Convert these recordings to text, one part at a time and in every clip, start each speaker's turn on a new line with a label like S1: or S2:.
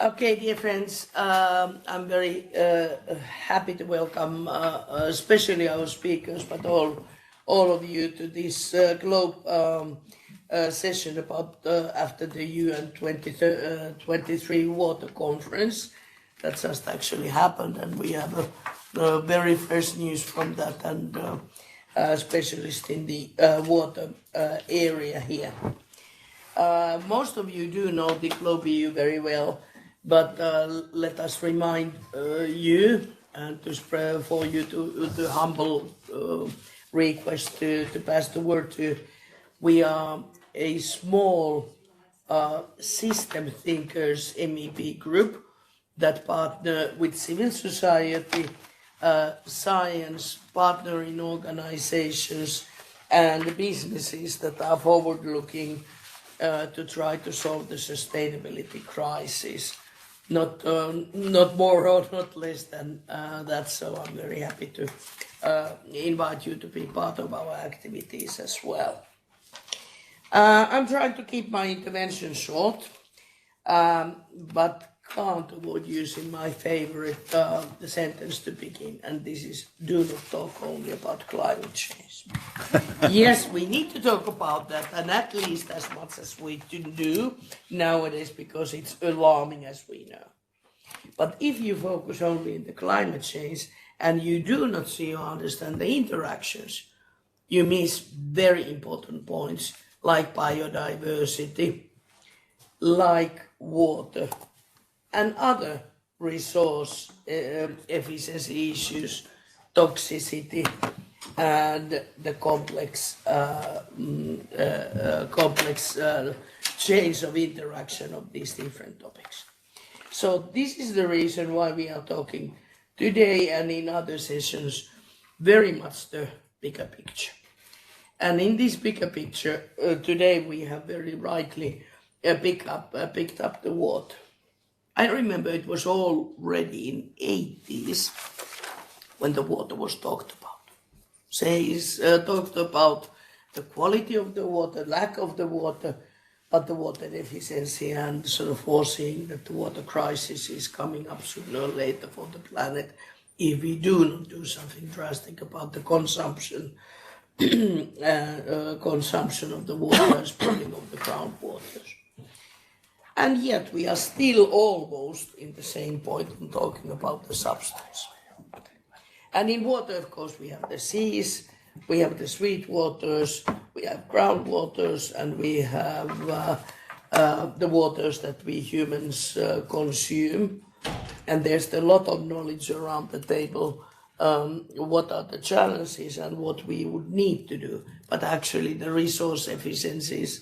S1: Okay, dear friends, I'm very happy to welcome especially our speakers, but all of you to this Globe session about after the UN 2023 Water Conference. That just actually happened, and we have the very first news from that, and specialist in the water area here. Most of you do know the Globe EU very well, but let us remind you and to spread for you to humble request to pass the word to. We are a small system thinkers MEP group that partner with civil society, science, partnering organizations, and businesses that are forward-looking to try to solve the sustainability crisis. Not more or not less than that. So I'm very happy to invite you to be part of our activities as well. I'm trying to keep my intervention short, but can't avoid using my favorite sentence to begin, and this is: do not talk only about climate change. Yes, we need to talk about that, and at least as much as we do nowadays, because it's alarming, as we know. But if you focus only on the climate change and you do not see or understand the interactions, you miss very important points like biodiversity, like water, and other resource efficiency issues, toxicity, and the complex chains of interaction of these different topics. So this is the reason why we are talking today and in other sessions very much the bigger picture. And in this bigger picture, today we have very rightly picked up the water. I remember it was already in 80s when the water was talked about. Talked about the quality of the water, lack of the water, but the water deficiency, and sort of foreseeing that the water crisis is coming up sooner or later for the planet if we do not do something drastic about the consumption of the water and spreading of the groundwaters. And yet we are still almost in the same point in talking about the substance. And in water, of course, we have the seas, we have the sweet waters, we have groundwaters, and we have the waters that we humans consume. And there's a lot of knowledge around the table, what are the challenges and what we would need to do. But actually the resource efficiencies,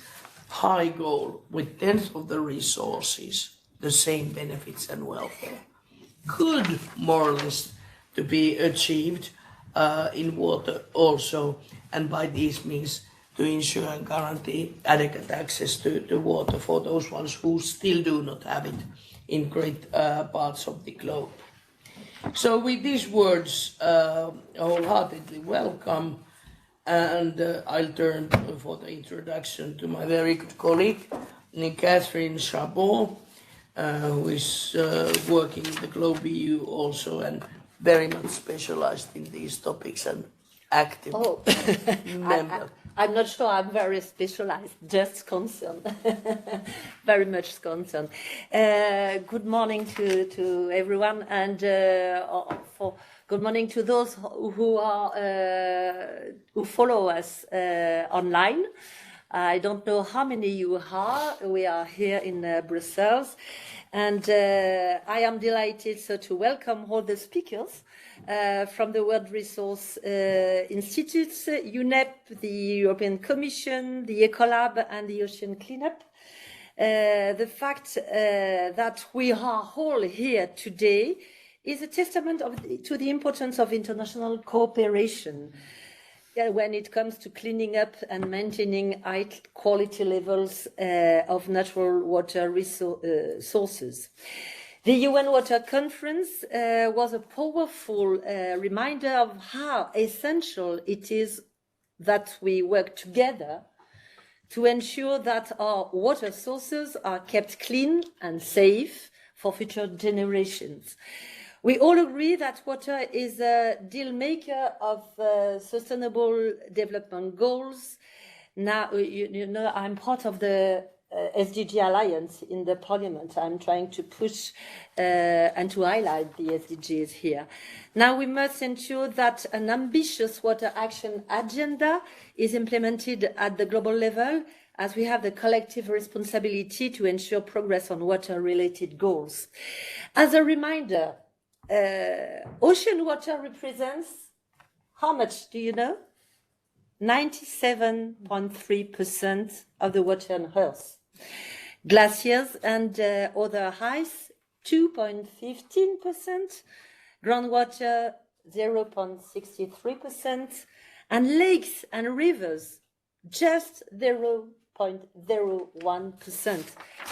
S1: high goal with tenth of the resources, the same benefits and welfare, could more or less to be achieved in water also, and by these means to ensure and guarantee adequate access to water for those ones who still do not have it in great parts of the globe. So with these words, wholeheartedly welcome. And I'll turn for the introduction to my very good colleague, Catherine Chabot, who is working in the Globe EU also and very much specialized in these topics and active member.
S2: I'm not sure I'm very specialized, just concerned, very much concerned. Good morning to everyone, and good morning to those who follow us online. I don't know how many you are. We are here in Brussels, and I am delighted to welcome all the speakers from the World Resource Institutes, UNEP, the European Commission, the Ecolab, and the Ocean Cleanup. The fact that we are all here today is a testament to the importance of international cooperation when it comes to cleaning up and maintaining high quality levels of natural water sources. The UN Water Conference was a powerful reminder of how essential it is that we work together to ensure that our water sources are kept clean and safe for future generations. We all agree that water is a deal maker of sustainable development goals. Now, you know, I'm part of the SDG Alliance in the Parliament. I'm trying to push and to highlight the SDGs here. Now, we must ensure that an ambitious water action agenda is implemented at the global level, as we have the collective responsibility to ensure progress on water-related goals. As a reminder, ocean water represents how much, do you know? 97.3% of the water on Earth. Glaciers and other ice, 2.15%. Groundwater, 0.63%. And lakes and rivers, just 0.01%.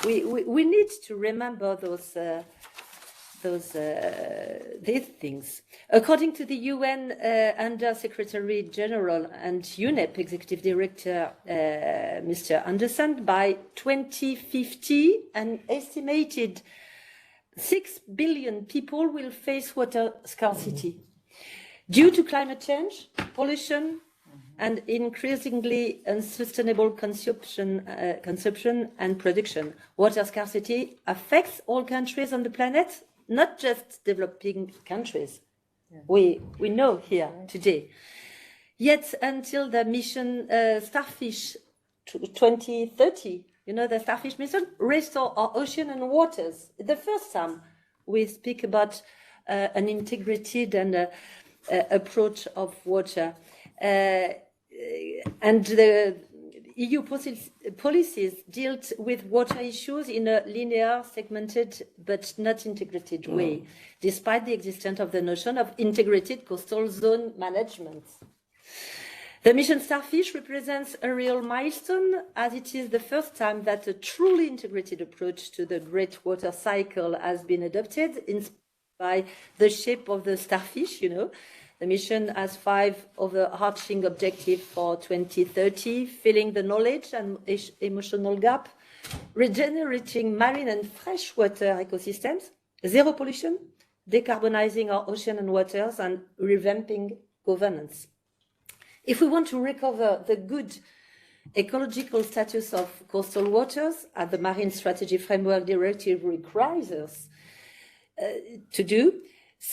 S2: We need to remember these things. According to the UN Under Secretary General and UNEP Executive Director, Mr. Anderson, by 2050, an estimated 6 billion people will face water scarcity due to climate change, pollution, and increasingly unsustainable consumption and production. Water scarcity affects all countries on the planet, not just developing countries. Yeah. We know here today. Yet until the mission Starfish 2030, you know, the Starfish mission, restore our ocean and waters. The first time we speak about an integrated and approach of water. And the EU policies dealt with water issues in a linear, segmented, but not integrated way, despite the existence of the notion of integrated coastal zone management. The mission Starfish represents a real milestone, as it is the first time that a truly integrated approach to the great water cycle has been adopted, inspired by the shape of the starfish, you know. The mission has 5 overarching objectives for 2030, filling the knowledge and emotional gap, regenerating marine and freshwater ecosystems, zero pollution, decarbonizing our ocean and waters, and revamping governance. If we want to recover the good ecological status of coastal waters, as the Marine Strategy Framework Directive requires us to do,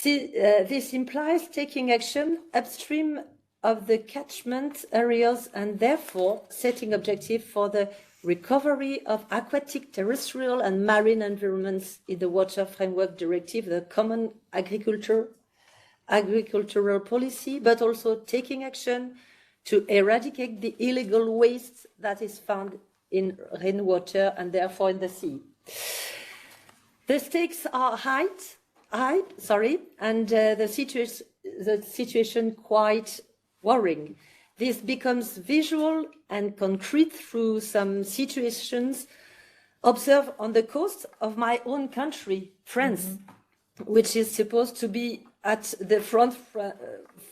S2: this implies taking action upstream of the catchment areas and therefore setting objectives for the recovery of aquatic, terrestrial and marine environments in the Water Framework Directive, the Common Agricultural Policy, but also taking action to eradicate the illegal waste that is found in rainwater and therefore in the sea. The stakes are high, and the situation quite worrying. This becomes visual and concrete through some situations observed on the coast of my own country, France, which is supposed to be at the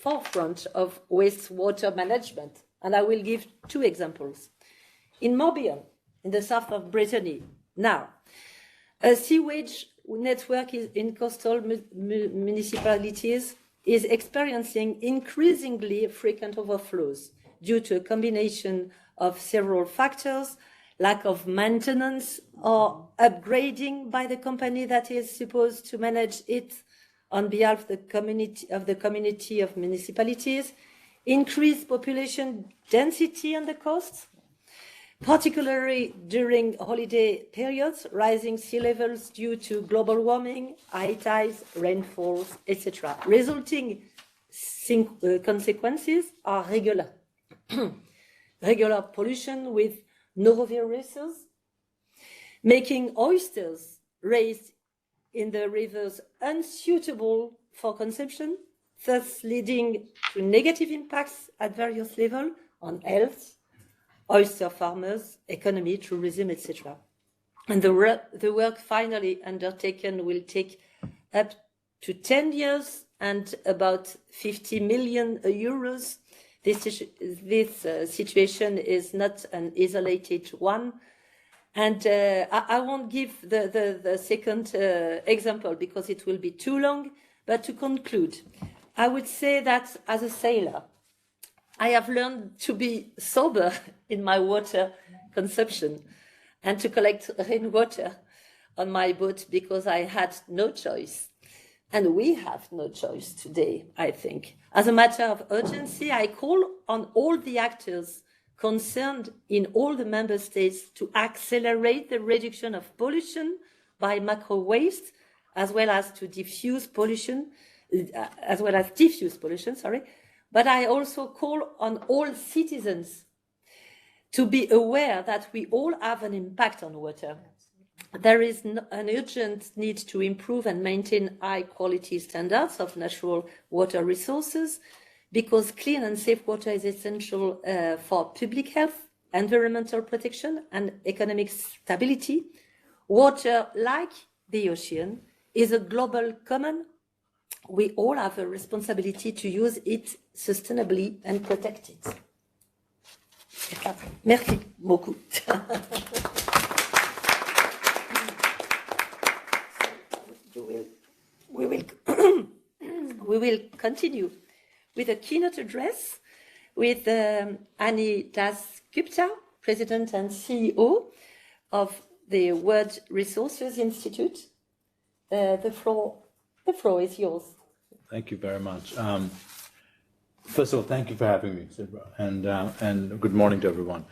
S2: forefront of wastewater management. And I will give 2 examples. In Morbihan, in the south of Brittany, now, a sewage network in coastal municipalities is experiencing increasingly frequent overflows due to a combination of several factors, lack of maintenance or upgrading by the company that is supposed to manage it on behalf of the community of municipalities, increased population density on the coast, particularly during holiday periods, rising sea levels due to global warming, high tides, rainfalls, etc. Resulting consequences are regular pollution with noroviruses, making oysters raised in the rivers unsuitable for consumption, thus leading to negative impacts at various levels on health, oyster farmers, economy, tourism, etc. And the work finally undertaken will take up to 10 years and about 50 million euros. This situation is not an isolated one, And I won't give the second example because it will be too long, but to conclude, I would say that as a sailor, I have learned to be sober in my water consumption and to collect rainwater on my boat because I had no choice. And we have no choice today, I think. As a matter of urgency, I call on all the actors concerned in all the member states to accelerate the reduction of pollution by macro waste, as well as diffuse pollution, sorry. But I also call on all citizens to be aware that we all have an impact on water. There is an urgent need to improve and maintain high quality standards of natural water resources because clean and safe water is essential for public health, environmental protection, and economic stability. Water, like the ocean, is a global common. We all have a responsibility to use it sustainably and protect it. Merci beaucoup. We will continue with a keynote address with Annie Das Gupta, President and CEO of the World Resources Institute. The floor is yours.
S3: Thank you very much. First of all, thank you for having me, Sibra, and good morning to everyone.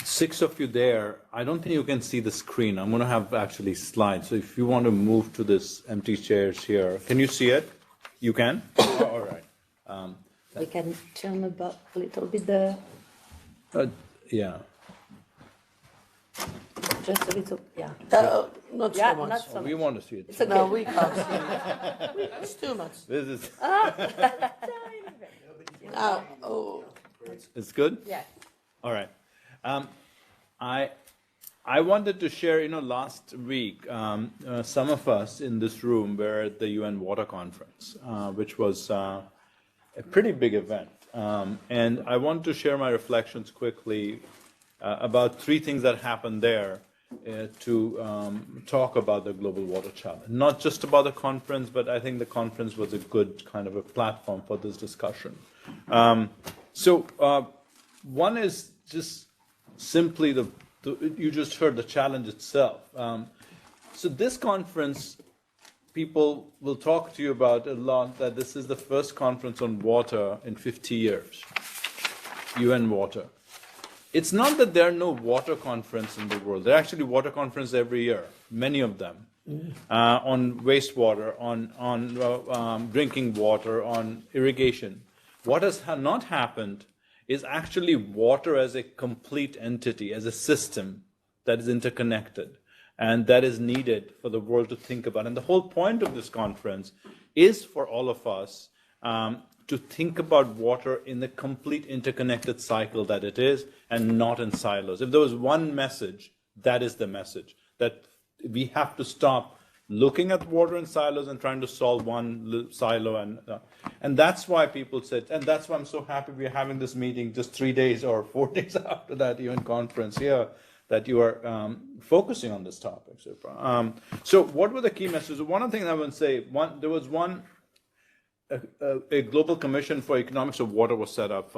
S3: 6 of you there, I don't think you can see the screen. I'm going to have actually slides. So if you want to move to this empty chairs here, can you see it? You can? All right.
S2: We can turn about a little bit the...
S3: Yeah.
S2: Just a little, yeah.
S1: Not so much.
S2: Not so
S3: We
S2: much.
S3: want to see it.
S2: It's okay.
S1: No, we can't see it. It's too much.
S3: This is...
S1: Now, oh.
S3: It's good?
S2: Yeah.
S3: All right. I wanted to share, last week, some of us in this room were at the UN Water Conference, which was a pretty big event. And I want to share my reflections quickly about 3 things that happened there to talk about the global water challenge. Not just about the conference, but I think the conference was a good kind of a platform for this discussion. One is just simply you just heard the challenge itself. So this conference, people will talk to you about a lot that this is the first conference on water in 50 years, UN Water. It's not that there are no water conferences in the world. There are actually water conferences every year, many of them, on wastewater, on drinking water, on irrigation. What has not happened is actually water as a complete entity, as a system that is interconnected and that is needed for the world to think about. And the whole point of this conference is for all of us to think about water in the complete interconnected cycle that it is and not in silos. If there was one message, that is the message, that we have to stop looking at water in silos and trying to solve one silo. And that's why people said, and that's why I'm so happy we're having this meeting just 3 days or 4 days after that UN conference here, that you are focusing on this topic. So what were the key messages? One thing I would say, there was a global commission for economics of water was set up,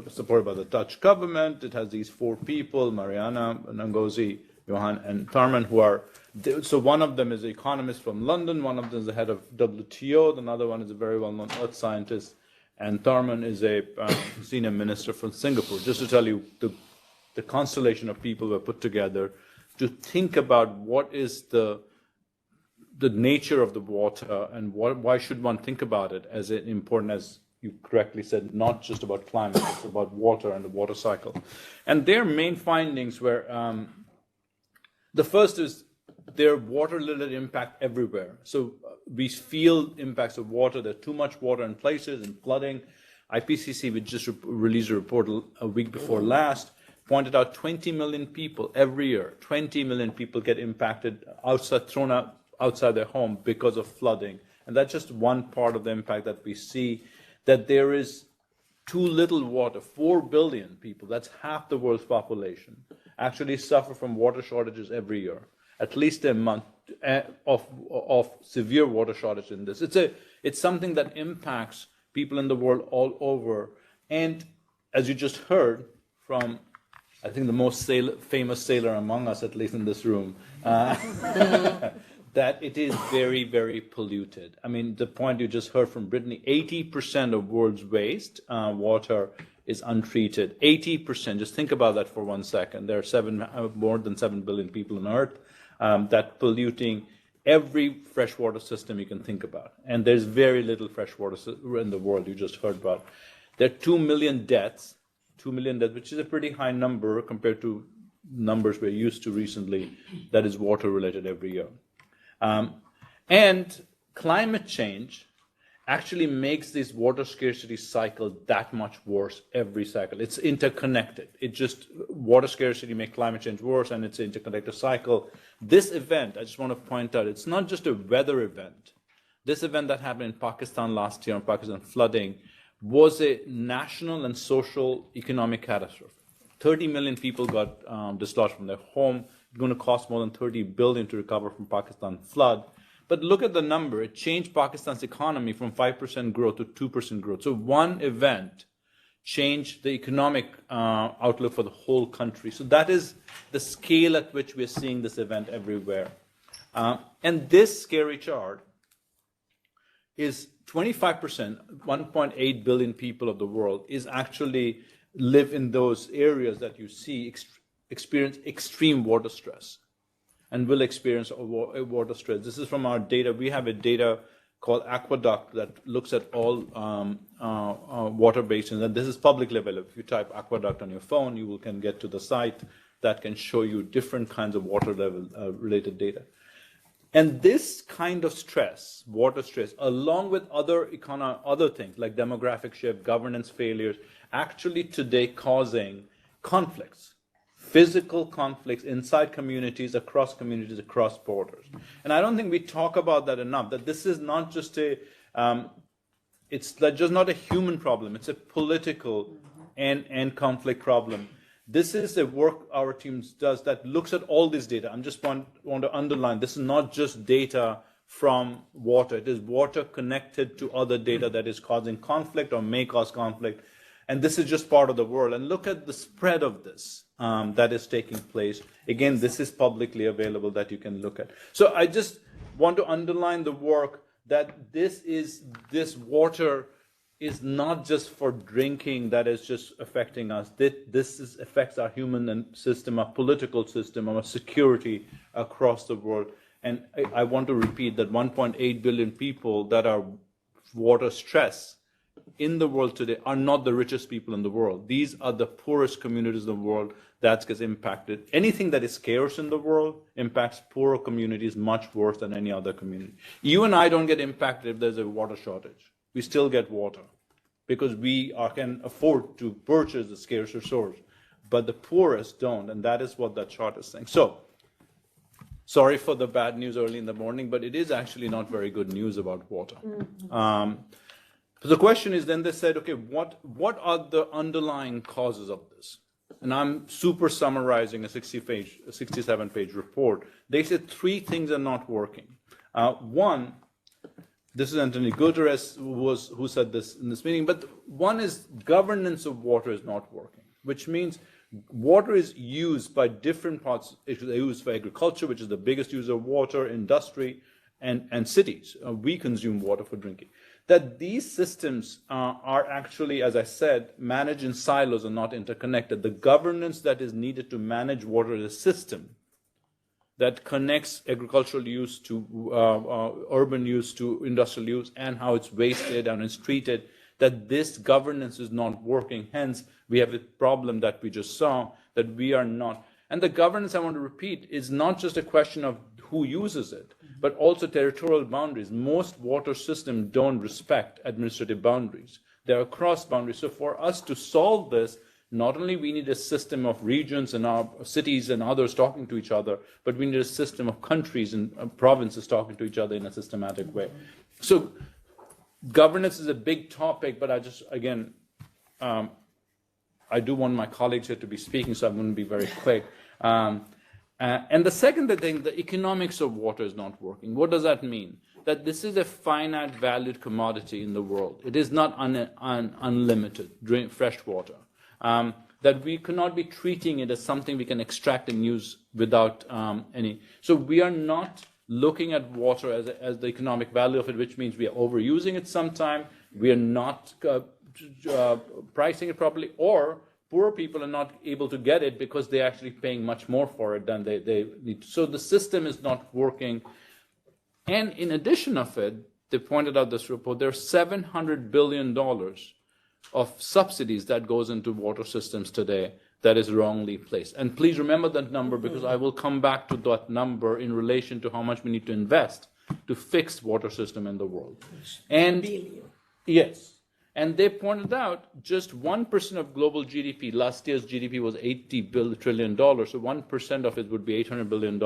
S3: supported by the Dutch government. It has these 4 people, Mariana, Ngozi, Johan, and Tharman, who are, so one of them is an economist from London, one of them is the head of WTO, another one is a very well-known earth scientist, and Tharman is a senior minister from Singapore. Just to tell you, the constellation of people were put together to think about what is the nature of the water and why should one think about it as important, as you correctly said, not just about climate, it's about water and the water cycle. And their main findings were, the first is their water-related impact everywhere. So we feel impacts of water. There's too much water in places and flooding. IPCC, which just released a report a week before last, pointed out 20 million people every year. 20 million people get impacted, thrown out outside their home because of flooding. And that's just one part of the impact that we see, that there is too little water. 4 billion people, that's half the world's population. actually suffer from water shortages every year. At least a month of severe water shortage in this. It's something that impacts people in the world all over. And as you just heard from, I think, the most famous sailor among us, at least in this room, that it is very, very polluted. I mean, the point you just heard from Brittany, 80% of world's waste water is untreated. 80%, just think about that for 1 second. There are more than 7 billion people on Earth that polluting every freshwater system you can think about. And there's very little freshwater in the world you just heard about. There are 2 million deaths, which is a pretty high number compared to numbers we're used to recently, that is water related every year. And climate change actually makes this water scarcity cycle that much worse every cycle. It's interconnected. Water scarcity makes climate change worse, and it's an interconnected cycle. This event, I just want to point out, it's not just a weather event. This event that happened in Pakistan last year, on Pakistan flooding, was a national and social economic catastrophe. 30 million people got dislodged from their home. It's going to cost more than 30 billion to recover from Pakistan flood. But look at the number. It changed Pakistan's economy from 5% growth to 2% growth. So one event changed the economic outlook for the whole country. So that is the scale at which we're seeing this event everywhere. And this scary chart is 25%, 1.8 billion people of the world is actually live in those areas that you see experience extreme water stress and will experience water stress. This is from our data. We have a data called Aqueduct that looks at all water basins, and this is publicly available. If you type Aqueduct on your phone, you can get to the site that can show you different kinds of water level related data. And this kind of stress, water stress, along with other things like demographic shift, governance failures, actually today causing conflicts, physical conflicts inside communities, across borders. And I don't think we talk about that enough, that this is not just it's just not a human problem, it's a political and conflict problem. This is the work our teams does that looks at all this data. I'm just want to underline, this is not just data from water. It is water connected to other data that is causing conflict or may cause conflict. And this is just part of the world. And look at the spread of this that is taking place. Again, this is publicly available that you can look at. So I just want to underline the work that this water is not just for drinking that is just affecting us. This affects our human system, our political system, our security across the world. And I want to repeat that 1.8 billion people that are water stressed in the world today are not the richest people in the world. These are the poorest communities in the world that gets impacted. Anything that is scarce in the world impacts poorer communities much worse than any other community. You and I don't get impacted if there's a water shortage. We still get water because we can afford to purchase the scarcer source. But the poorest don't, and that is what that chart is saying. So, sorry for the bad news early in the morning, but it is actually not very good news about water. So the question is then they said, okay, what are the underlying causes of this? And I'm super summarizing a 67-page report. They said 3 things are not working. One, this is Antonio Guterres who said this in this meeting, but one is governance of water is not working, which means water is used by different parts. It's used for agriculture, which is the biggest user of water, industry, and cities. We consume water for drinking. That these systems are actually, as I said, managed in silos and not interconnected. The governance that is needed to manage water is a system that connects agricultural use to urban use to industrial use and how it's wasted and it's treated, that this governance is not working. Hence, we have a problem that we just saw, that we are not. And the governance, I want to repeat, is not just a question of who uses it, but also territorial boundaries. Most water systems don't respect administrative boundaries. They're across boundaries. So for us to solve this, not only we need a system of regions and our cities and others talking to each other, but we need a system of countries and provinces talking to each other in a systematic way. So governance is a big topic, but I just, again, I do want my colleagues here to be speaking, so I'm going to be very quick. And the second thing, the economics of water is not working. What does that mean? That this is a finite valued commodity in the world. It is not unlimited, fresh water. That we cannot be treating it as something we can extract and use without any. So we are not looking at water as the economic value of it, which means we are overusing it sometime. We are not pricing it properly, or poor people are not able to get it because they're actually paying much more for it than they need to. So the system is not working. And in addition of it, they pointed out this report, there are $700 billion of subsidies that goes into water systems today that is wrongly placed. And please remember that number, because I will come back to that number in relation to how much we need to invest to fix water system in the world. And yes, and they pointed out just 1% of global GDP, last year's GDP was $80 trillion, so 1% of it would be $800 billion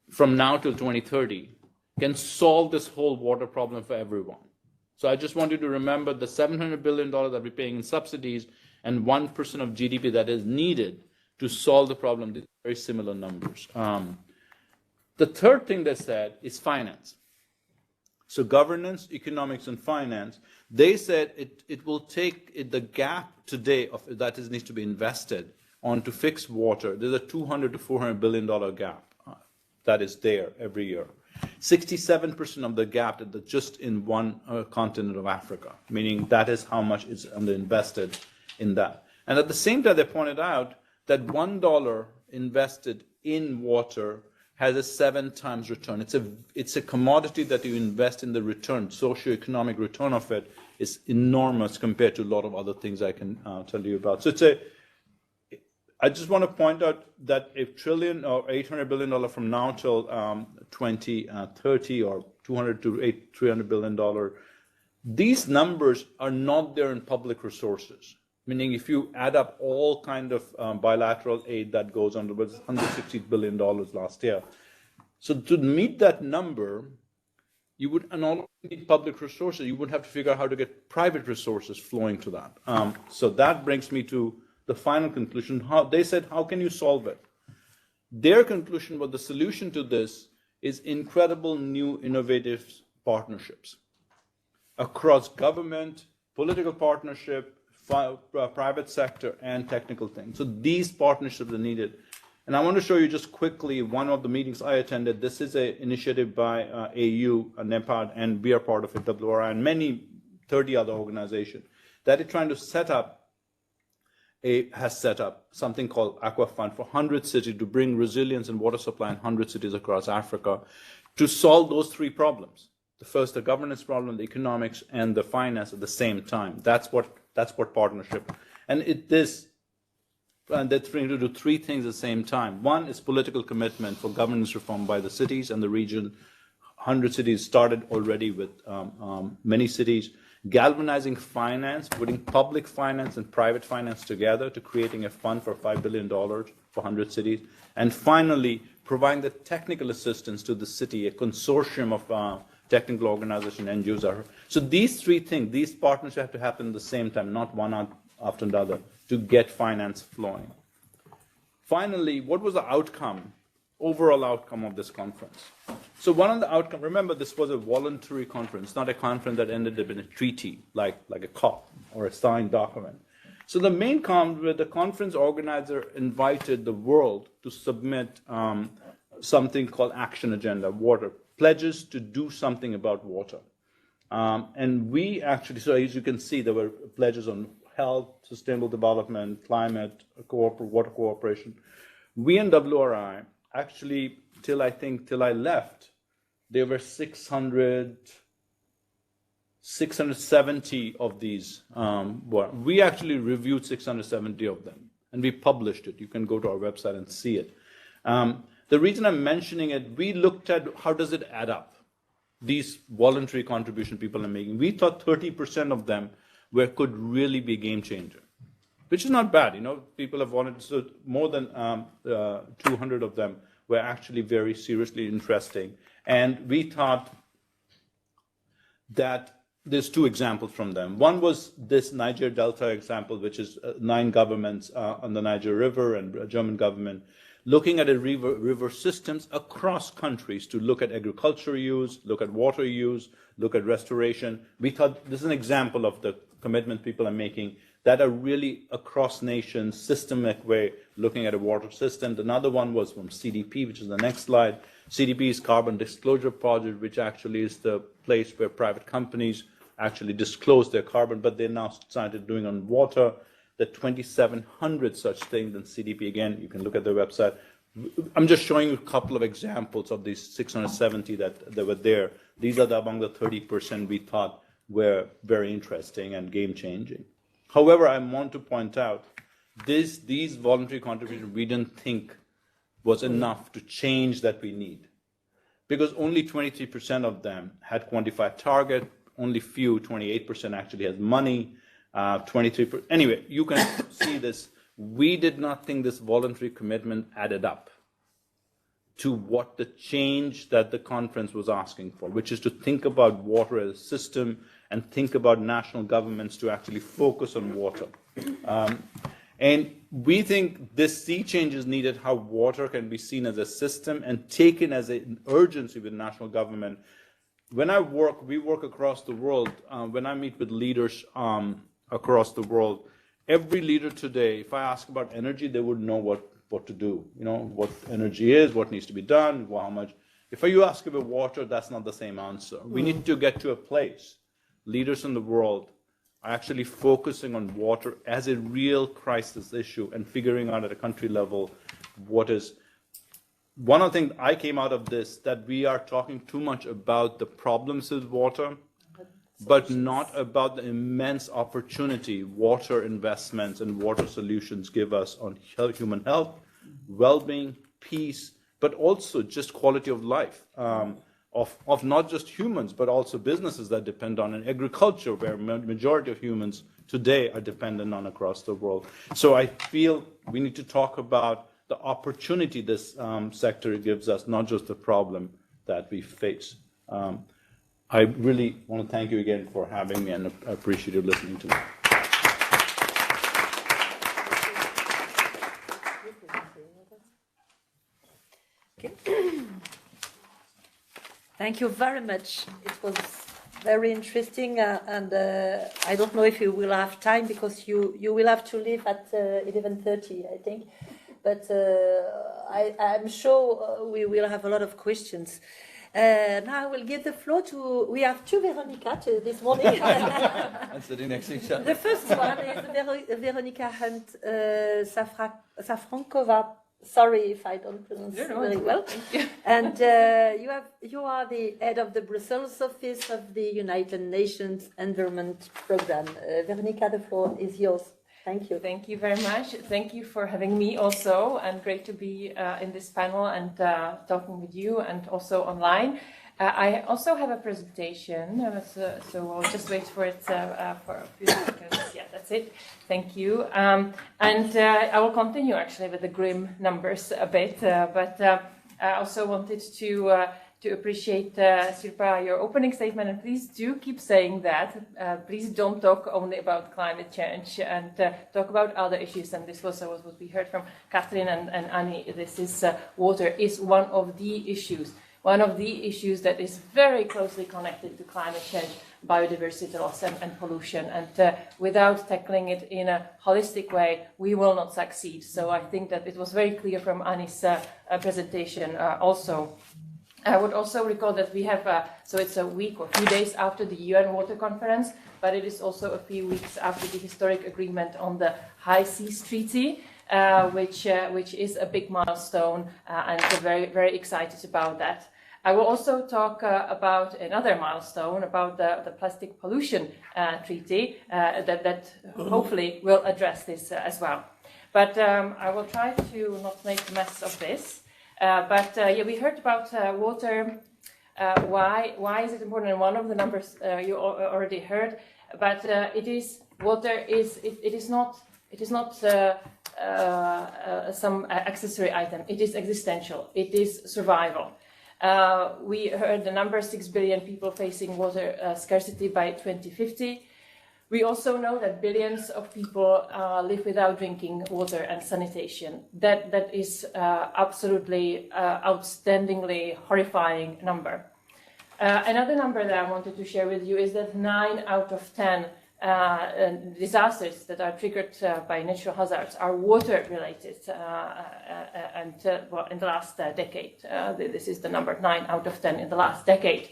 S3: from now till 2030, can solve this whole water problem for everyone. So I just want you to remember the $700 billion that we're paying in subsidies and 1% of GDP that is needed to solve the problem. These are very similar numbers. The third thing they said is finance. So governance, economics, and finance. They said it will take the gap today of that needs to be invested on to fix water. There's a $200 to $400 billion gap that is there every year. 67% of the gap just in one continent of Africa, meaning that is how much is underinvested in that. And at the same time, they pointed out that $1 invested in water has a 7 times return. It's a commodity that you invest in. The return, socioeconomic return of it is enormous compared to a lot of other things I can tell you about. So I just want to point out that $1 trillion or $800 billion from now till 2030, or $200 to $300 billion, these numbers are not there in public resources. Meaning, if you add up all kind of bilateral aid that goes on, it was $160 billion last year. So to meet that number, you would not only need public resources, you would have to figure out how to get private resources flowing to that. So that brings me to the final conclusion. They said, how can you solve it? Their conclusion was the solution to this is incredible new innovative partnerships across government, political partnership, private sector, and technical things. So these partnerships are needed. And I want to show you just quickly one of the meetings I attended. This is an initiative by AU, NEPAD, and we are part of it, WRI, and many 30 other organizations that are trying to set up something called Aqua Fund for 100 cities to bring resilience and water supply in 100 cities across Africa to solve those 3 problems. The first, the governance problem, the economics, and the finance at the same time. That's what partnership. And they're trying to do 3 things at the same time. One is political commitment for governance reform by the cities and the region. 100 cities started already with many cities. Galvanizing finance, putting public finance and private finance together to creating a fund for $5 billion for 100 cities. And finally, providing the technical assistance to the city, a consortium of technical organization, NGOs. So these 3 things, these partnerships have to happen at the same time, not one after the other, to get finance flowing. Finally, what was the outcome, overall outcome of this conference? So one of the outcomes, remember this was a voluntary conference, not a conference that ended up in a treaty, like a COP or a signed document. So the main the conference organizer invited the world to submit something called Action Agenda, water, pledges to do something about water. And we actually, so as you can see, there were pledges on health, sustainable development, climate, water cooperation. We in WRI, actually, till I left, there were 670 of these. We actually reviewed 670 of them, and we published it. You can go to our website and see it. The reason I'm mentioning it, we looked at how does it add up, these voluntary contribution people are making. We thought 30% of them could really be a game changer, which is not bad. People have wanted, so more than 200 of them were actually very seriously interesting. And we thought that there's two examples from them. One was this Niger Delta example, which is 9 governments on the Niger River and a German government looking at river systems across countries to look at agriculture use, look at water use, look at restoration. We thought this is an example of the commitment people are making that are really across nations, systemic way, looking at a water system. Another one was from CDP, which is the next slide. CDP is Carbon Disclosure Project, which actually is the place where private companies actually disclose their carbon, but they now started doing on water. The 2,700 such things in CDP. Again, you can look at their website. I'm just showing you a couple of examples of these 670 that were there. These are among the 30% we thought were very interesting and game-changing. However, I want to point out these voluntary contributions we didn't think was enough to change that we need, because only 23% of them had quantified target. Only few, 28% actually has money. 23%. Anyway, you can see this. We did not think this voluntary commitment added up to what the change that the conference was asking for, which is to think about water as a system and think about national governments to actually focus on water. And we think this sea change is needed, how water can be seen as a system and taken as an urgency with national government. When we work across the world. When I meet with leaders across the world, every leader today, if I ask about energy, they would know what to do. You know, what energy is, what needs to be done, how much. If you ask about water, that's not the same answer. We need to get to a place. Leaders in the world are actually focusing on water as a real crisis issue and figuring out at a country level what is. One of the things I came out of this, that we are talking too much about the problems with water, but not about the immense opportunity water investments and water solutions give us on human health, well-being, peace, but also just quality of life of not just humans, but also businesses that depend on, and agriculture, where majority of humans today are dependent on across the world. So I feel we need to talk about the opportunity this sector gives us, not just the problem that we face. I really want to thank you again for having me, and I appreciate you listening to me.
S2: Okay. Thank you very much. It was very interesting, and I don't know if you will have time, because you will have to leave at 11:30, I think. But I'm sure we will have a lot of questions. Now I will give the floor to. We have two Veronica this morning.
S3: I'm sitting next to each other.
S2: The first one is Veronica Hunt Safrankova. Sorry if I don't pronounce it very well. And you are the head of the Brussels office of the United Nations Environment Programme. Veronica, the floor is yours. Thank you.
S4: Thank you very much. Thank you for having me also, and great to be in this panel and talking with you, and also online. I also have a presentation, so I'll just wait for it for a few seconds. Yeah, that's it. Thank you. And I will continue actually with the grim numbers a bit, but I also wanted to appreciate, Sirpa, your opening statement, and please do keep saying that. Please don't talk only about climate change, and talk about other issues. And this was what we heard from Catherine and Annie. This is water is one of the issues. One of the issues that is very closely connected to climate change, biodiversity loss and pollution. And without tackling it in a holistic way, we will not succeed. So I think that it was very clear from Annie's presentation also. I would also recall that we have, so it's a week or a few days after the UN Water Conference, but it is also a few weeks after the historic agreement on the High Seas Treaty, which is a big milestone, and we're very, very excited about that. I will also talk about another milestone, about the Plastic Pollution Treaty, that hopefully will address this as well. But I will try to not make a mess of this. Yeah, we heard about water. Why is it important? And one of the numbers you already heard, but water is not some accessory item. It is existential. It is survival. We heard the number 6 billion people facing water scarcity by 2050. We also know that billions of people live without drinking water and sanitation. That is absolutely outstandingly horrifying number. Another number that I wanted to share with you is that 9 out of 10 disasters that are triggered by natural hazards are water related, and well, in the last decade. This is the number 9 out of 10 in the last decade.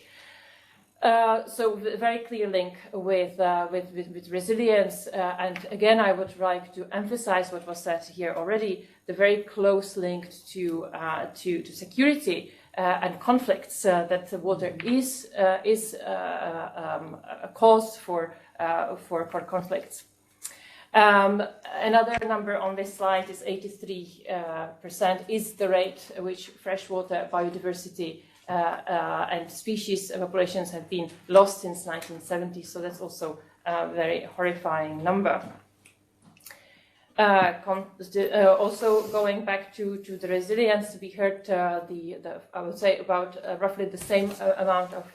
S4: So very clear link with resilience, and again I would like to emphasize what was said here already: the very close link to security and conflicts. That water is a cause for conflicts. Another number on this slide is 83% is the rate at which freshwater biodiversity and species populations have been lost since 1970. So that's also a very horrifying number. Also going back to the resilience, we heard I would say about roughly the same amount of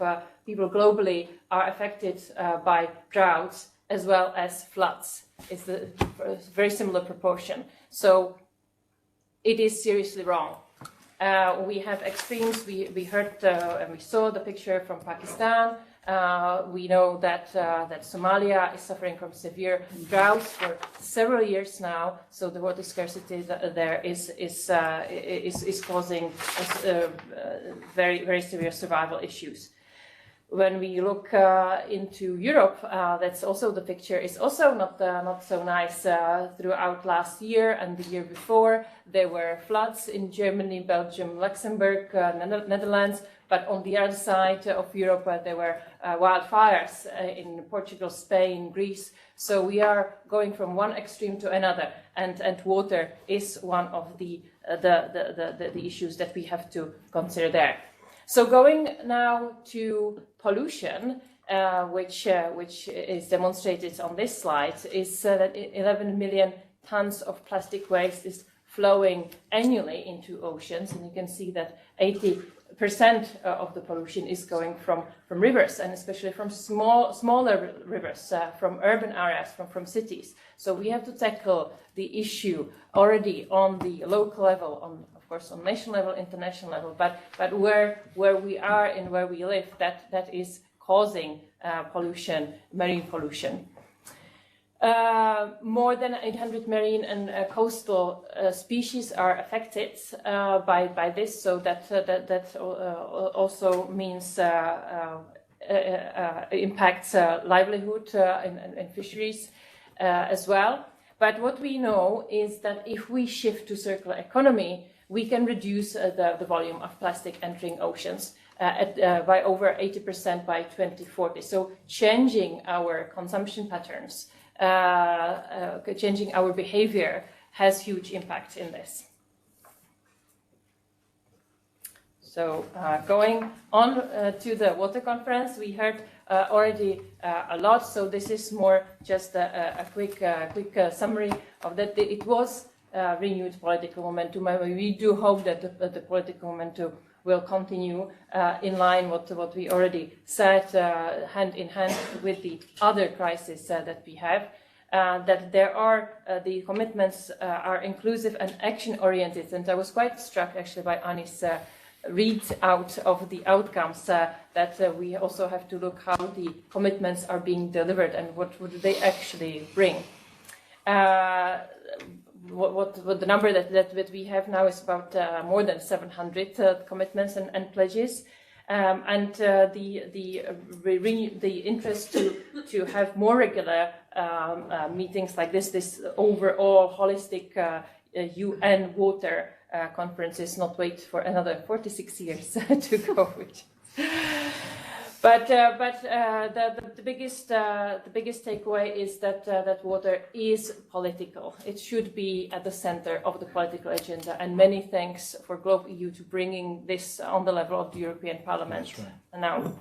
S4: people globally are affected by droughts as well as floods. It's a very similar proportion. So it is seriously wrong. We have extremes. We heard and we saw the picture from Pakistan. We know that Somalia is suffering from severe droughts for several years now. So the water scarcity there is causing very, very severe survival issues. When we look into Europe, that's also the picture is also not so nice. Throughout last year and the year before, there were floods in Germany, Belgium, Luxembourg, Netherlands. But on the other side of Europe, there were wildfires in Portugal, Spain, Greece. So we are going from one extreme to another, and water is one of the issues that we have to consider there. So going now to pollution, which is demonstrated on this slide, is that 11 million tons of plastic waste is flowing annually into oceans, and you can see that 80% of the pollution is going from rivers, and especially from smaller rivers, from urban areas, from cities. So we have to tackle the issue already on the local level, of course on national level, international level, but where we are and where we live, that is causing pollution, marine pollution. More than 800 marine and coastal species are affected by this, so that also means impacts livelihood in fisheries as well. But what we know is that if we shift to circular economy, we can reduce the volume of plastic entering oceans by over 80% by 2040. So changing our consumption patterns, changing our behavior has huge impact in this. So going on to the water conference, we heard already a lot. So this is more just a quick summary of that. It was renewed political momentum. We do hope that the political momentum will continue in line with what we already said, hand in hand with the other crises that we have. That there are the commitments are inclusive and action-oriented, and I was quite struck actually by Annie's read out of the outcomes that we also have to look how the commitments are being delivered and what would they actually bring. What the number that we have now is about more than 700 commitments and pledges, and the interest to have more regular meetings like this overall holistic UN water conference is not wait for another 46 years to go. But the biggest takeaway is that water is political. It should be at the center of the political agenda. And many thanks for Globe EU to bringing this on the level of the European Parliament now.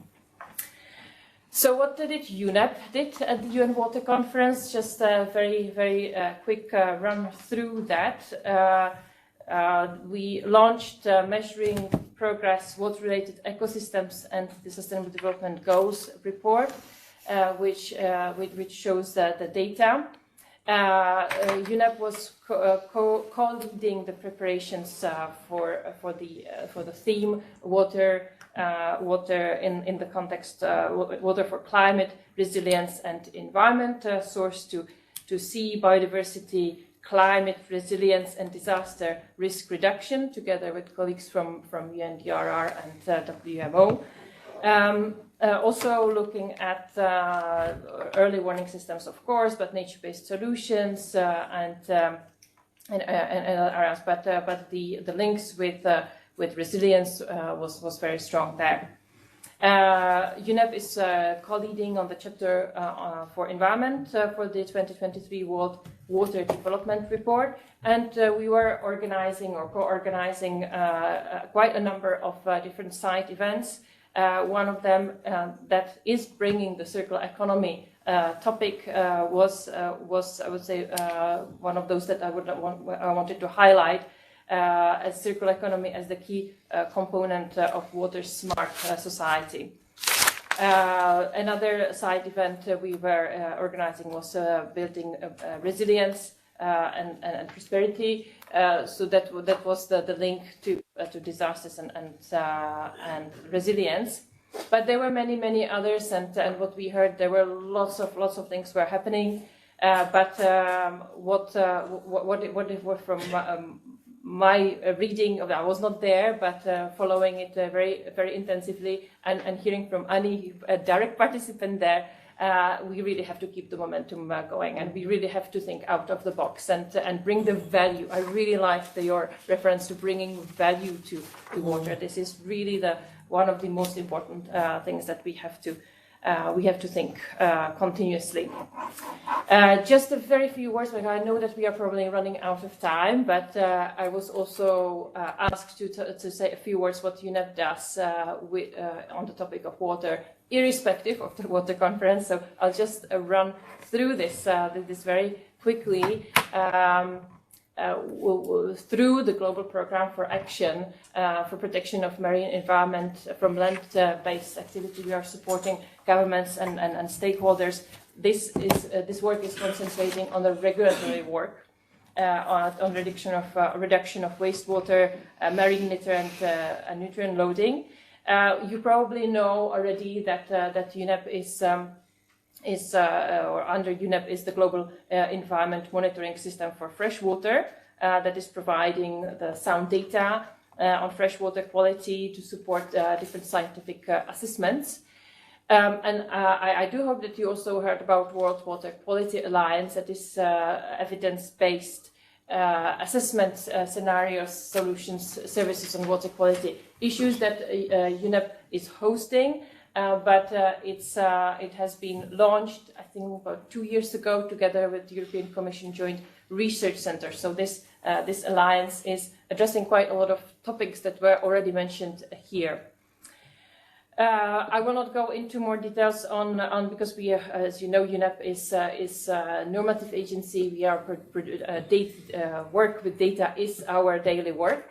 S4: So what did UNEP did at the UN Water Conference? Just a very quick run through that. We launched Measuring Progress Water-Related Ecosystems and the Sustainable Development Goals report, which shows the data. UNEP was co-leading the preparations for the theme water in the context water for climate resilience and environment, source to sea biodiversity, climate resilience and disaster risk reduction, together with colleagues from UNDRR and WMO. Also looking at early warning systems, of course, but nature-based solutions and other areas. But the links with resilience was very strong there. UNEP is co-leading on the chapter for environment for the 2023 World Water Development Report, and we were organizing or co-organizing quite a number of different side events. One of them that is bringing the circular economy topic was I would say one of those that I wanted to highlight as circular economy as the key component of water smart society. Another side event we were organizing was building resilience and prosperity. So that was the link to disasters and resilience. But there were many others, and what we heard, there were lots of things were happening. But what it was from my reading of it, I was not there, but following it very intensively and hearing from Annie, a direct participant there, we really have to keep the momentum going, and we really have to think out of the box and bring the value. I really liked your reference to bringing value to water. This is really one of the most important things that we have to think continuously. Just a very few words, because I know that we are probably running out of time, but I was also asked to say a few words what UNEP does on the topic of water, irrespective of the water conference. So I'll just run through this very quickly. Through the Global Programme for Action for Protection of Marine Environment from Land-Based Activity, we are supporting governments and stakeholders. This work is concentrating on the regulatory work, on reduction of wastewater, marine nutrient and nutrient loading. You probably know already that UNEP or under UNEP is the Global Environment Monitoring System for Freshwater that is providing the sound data on freshwater quality to support different scientific assessments. And I do hope that you also heard about World Water Quality Alliance, that is evidence-based assessment scenarios, solutions, services on water quality issues that UNEP is hosting. But it has been launched, I think, about 2 years ago, together with the European Commission Joint Research Centre. So this alliance is addressing quite a lot of topics that were already mentioned here. I will not go into more details on because we, as you know, UNEP is a normative agency. We are work with data is our daily work.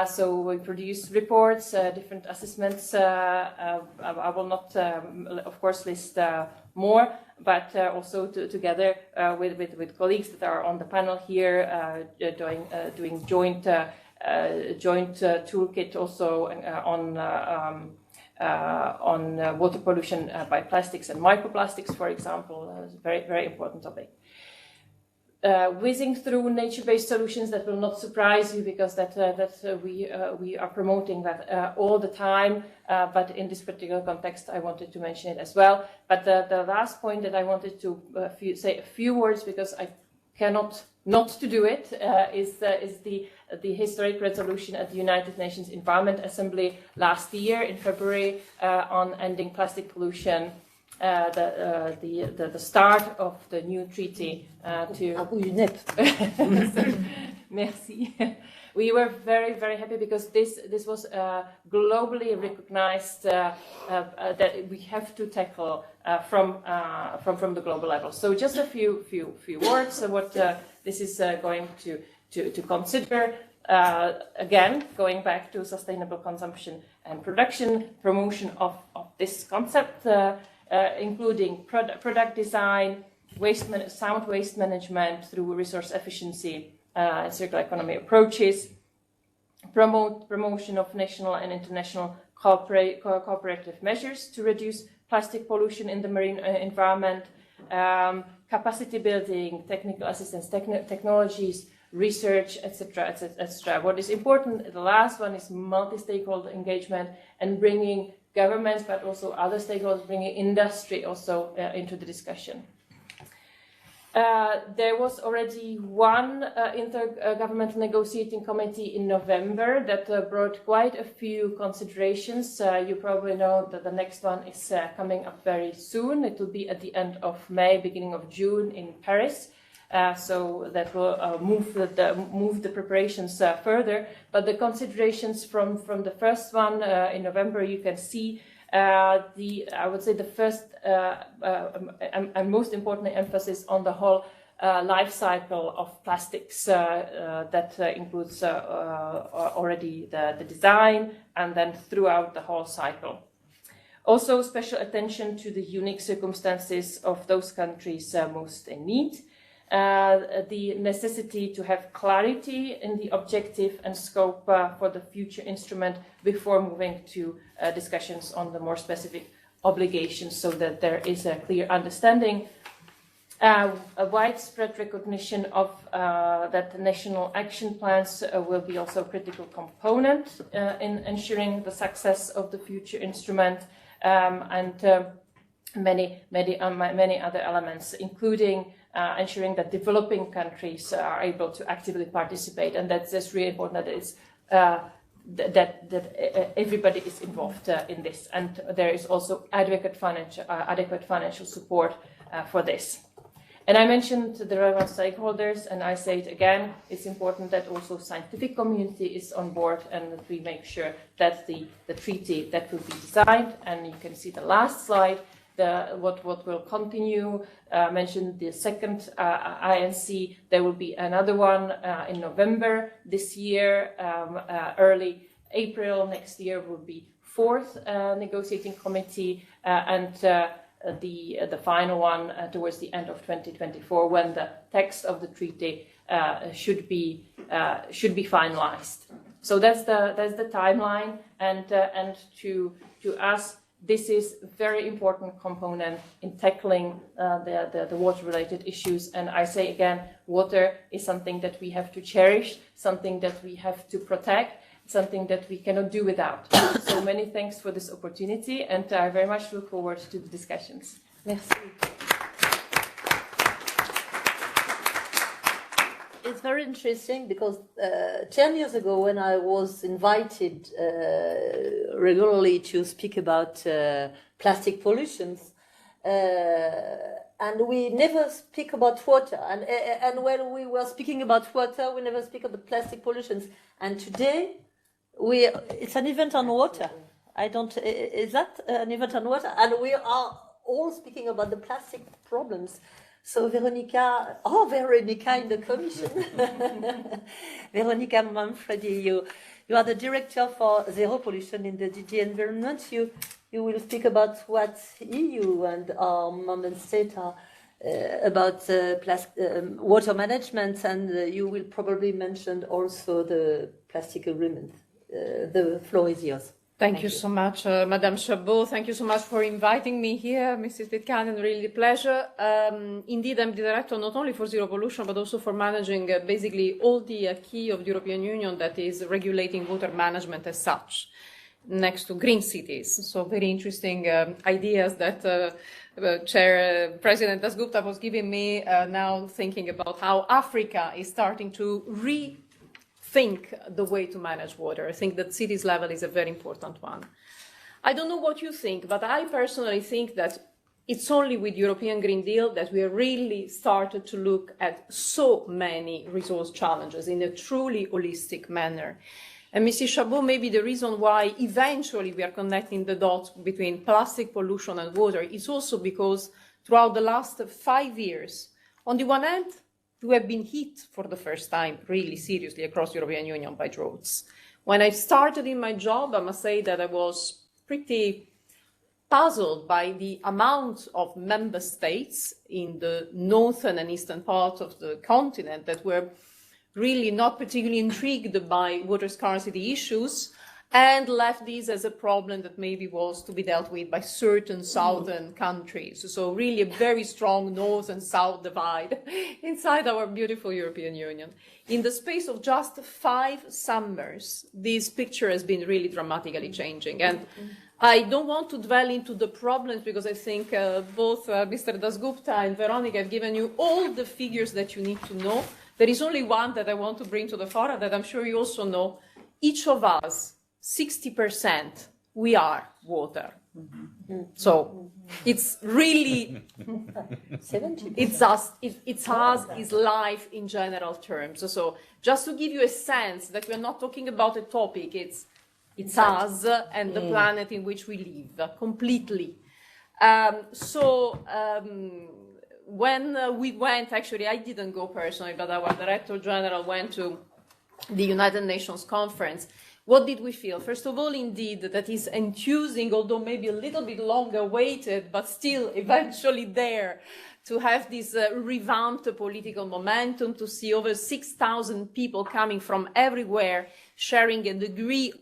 S4: So we produce reports, different assessments. I will not, of course, list more, but also together with colleagues that are on the panel here, doing joint toolkit also on water pollution by plastics and microplastics, for example. It's a very important topic. Whizzing through nature-based solutions, that will not surprise you, because we are promoting that all the time. But in this particular context, I wanted to mention it as well. But the last point that I wanted to say a few words, because I cannot not to do it, is the historic resolution at the United Nations Environment Assembly last year in February on ending plastic pollution. The start of the new treaty to Merci. We were very happy, because this was globally recognized that we have to tackle from the global level. So just a few words of what this is going to consider. Again, going back to sustainable consumption and production, promotion of this concept, including product design, sound waste management through resource efficiency and circular economy approaches, promotion of national and international cooperative measures to reduce plastic pollution in the marine environment, capacity building, technical assistance technologies, research, etc., etc. What is important, the last one, is multi-stakeholder engagement and bringing governments, but also other stakeholders, bringing industry also into the discussion. There was already one intergovernmental negotiating committee in November that brought quite a few considerations. You probably know that the next one is coming up very soon. It will be at the end of May, beginning of June in Paris. So that will move the preparations further. But the considerations from the first one in November, you can see I would say the first and most importantly emphasis on the whole life cycle of plastics that includes already the design and then throughout the whole cycle. Also, special attention to the unique circumstances of those countries most in need. The necessity to have clarity in the objective and scope for the future instrument before moving to discussions on the more specific obligations, so that there is a clear understanding. A widespread recognition of that national action plans will be also a critical component in ensuring the success of the future instrument, and many other elements, including ensuring that developing countries are able to actively participate, and that's really important that everybody is involved in this, and there is also adequate financial support for this. And I mentioned the relevant stakeholders, and I say it again, it's important that also scientific community is on board and that we make sure that the treaty that will be designed, and you can see the last slide, what will continue, mentioned the second INC. There will be another one in November this year, early April next year will be fourth negotiating committee, and the final one towards the end of 2024, when the text of the treaty should be finalized. So that's the timeline, and to us, this is a very important component in tackling the water-related issues. And I say again, water is something that we have to cherish, something that we have to protect, something that we cannot do without. So many thanks for this opportunity, and I very much look forward to the discussions.
S2: Merci. It's very interesting because 10 years ago, when I was invited regularly to speak about plastic pollutions, and we never speak about water, and when we were speaking about water, we never speak about plastic pollutions. And today, it's an event on water. Is that an event on water? And we are all speaking about the plastic problems. So Veronica in the commission. Veronica Manfredi, you are the director for Zero Pollution in the DG Environment. You will speak about what EU and our member states are about water management, and you will probably mention also the plastic agreement. The floor is yours.
S5: Thank you so much, Madame Chabot. Thank you so much for inviting me here, Mrs. Pitcairn. Really a pleasure. Indeed, I'm the director not only for Zero Pollution, but also for managing basically all the acquis of the European Union that is regulating water management as such, next to green cities. So very interesting ideas that Chair President Dasgupta was giving me, now thinking about how Africa is starting to think the way to manage water. I think that cities level is a very important one. I don't know what you think, but I personally think that it's only with European Green Deal that we really started to look at so many resource challenges in a truly holistic manner. And Mrs. Chabot, maybe the reason why eventually we are connecting the dots between plastic pollution and water is also because throughout the last 5 years, on the one hand, to have been hit for the first time really seriously across the European Union by droughts. When I started in my job, I must say that I was pretty puzzled by the amount of member states in the northern and eastern part of the continent that were really not particularly intrigued by water scarcity issues and left this as a problem that maybe was to be dealt with by certain southern countries. So really a very strong north and south divide inside our beautiful European Union. In the space of just 5 summers, this picture has been really dramatically changing. And I don't want to dwell into the problems because I think both Mr. Dasgupta and Veronica have given you all the figures that you need to know. There is only one that I want to bring to the fore that I'm sure you also know. Each of us, 60%, we are water. So it's really,
S2: 70%.
S5: it's us, it's life in general terms. So just to give you a sense that we're not talking about a topic, it's us and the planet in which we live completely. When we went, actually, I didn't go personally, but our Director General went to the United Nations conference. What did we feel? First of all, indeed, that is enthusing, although maybe a little bit longer waited, but still eventually there, to have this revamped political momentum, to see over 6,000 people coming from everywhere, sharing a degree of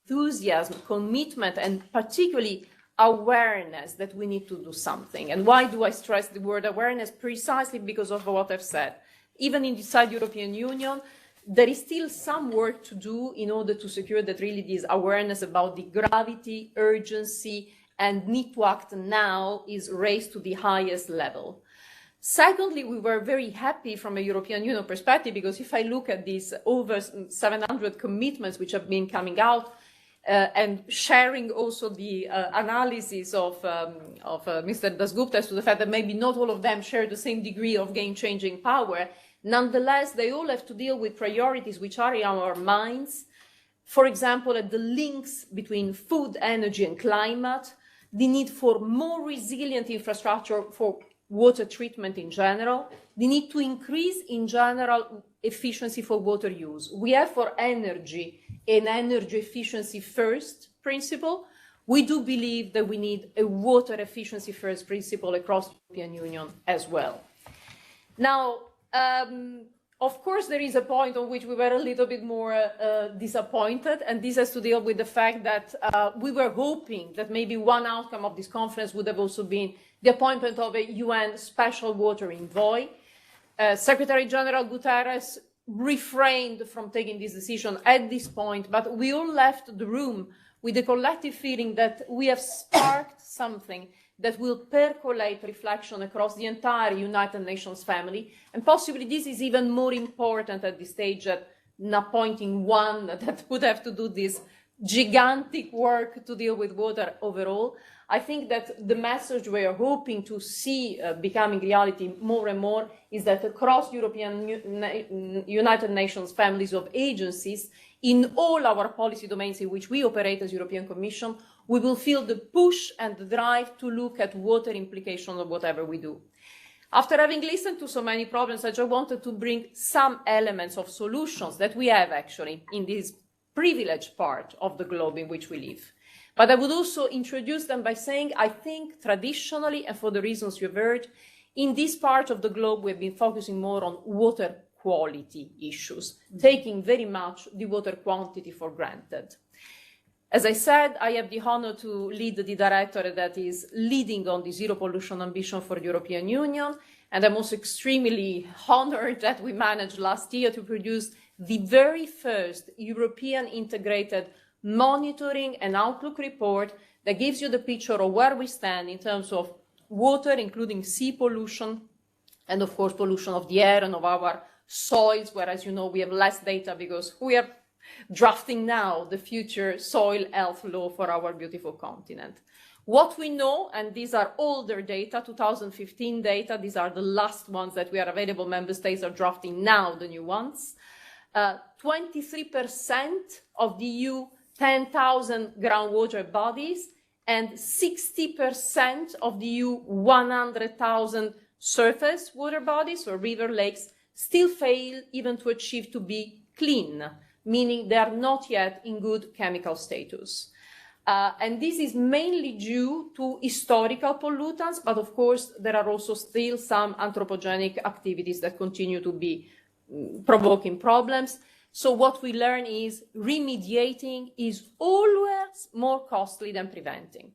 S5: enthusiasm, commitment, and particularly awareness that we need to do something. And why do I stress the word awareness? Precisely because of what I've said. Even inside the European Union, there is still some work to do in order to secure that really this awareness about the gravity, urgency, and need to act now is raised to the highest level. Secondly, we were very happy from a European Union perspective because if I look at these over 700 commitments which have been coming out, and sharing also the analysis of Mr. Dasgupta as to the fact that maybe not all of them share the same degree of game-changing power, nonetheless, they all have to deal with priorities which are in our minds. For example, at the links between food, energy, and climate, the need for more resilient infrastructure for water treatment in general, the need to increase in general efficiency for water use. We have for energy an energy efficiency first principle. We do believe that we need a water efficiency first principle across the European Union as well. Now, of course, there is a point on which we were a little bit more disappointed, and this has to deal with the fact that we were hoping that maybe one outcome of this conference would have also been the appointment of a UN special water envoy. Secretary General Guterres refrained from taking this decision at this point, but we all left the room with a collective feeling that we have sparked something that will percolate reflection across the entire United Nations family. And possibly this is even more important at this stage than appointing one that would have to do this gigantic work to deal with water overall. I think that the message we are hoping to see becoming reality more and more is that across European United Nations families of agencies, in all our policy domains in which we operate as European Commission, we will feel the push and the drive to look at water implications of whatever we do. After having listened to so many problems, I just wanted to bring some elements of solutions that we have actually in this privileged part of the globe in which we live. But I would also introduce them by saying, I think traditionally, and for the reasons you've heard, in this part of the globe, we've been focusing more on water quality issues, taking very much the water quantity for granted. As I said, I have the honor to lead the directorate that is leading on the zero pollution ambition for the European Union. And I'm also extremely honored that we managed last year to produce the very first European integrated monitoring and outlook report that gives you the picture of where we stand in terms of water, including sea pollution, and of course pollution of the air and of our soils, where, as you know, we have less data because we are drafting now the future soil health law for our beautiful continent. What we know, and these are older data, 2015 data, these are the last ones that we are available, member states are drafting now the new ones. 23% of the EU 10,000 groundwater bodies and 60% of the EU 100,000 surface water bodies, or river, lakes, still fail even to achieve to be clean, meaning they are not yet in good chemical status. And this is mainly due to historical pollutants, but of course there are also still some anthropogenic activities that continue to be provoking problems. So what we learn is remediating is always more costly than preventing.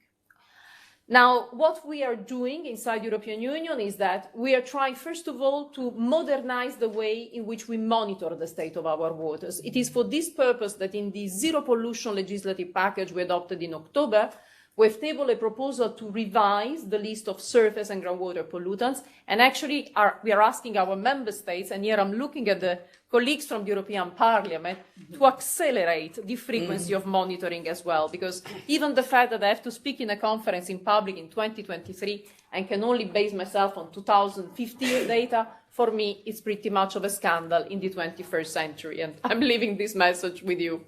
S5: Now, what we are doing inside the European Union is that we are trying, first of all, to modernize the way in which we monitor the state of our waters. It is for this purpose that in the zero pollution legislative package we adopted in October, we've tabled a proposal to revise the list of surface and groundwater pollutants. And actually, we are asking our member states, and here I'm looking at the colleagues from the European Parliament, to accelerate the frequency of monitoring as well. Because even the fact that I have to speak in a conference in public in 2023 and can only base myself on 2015 data, for me, it's pretty much of a scandal in the 21st century. And I'm leaving this message with you.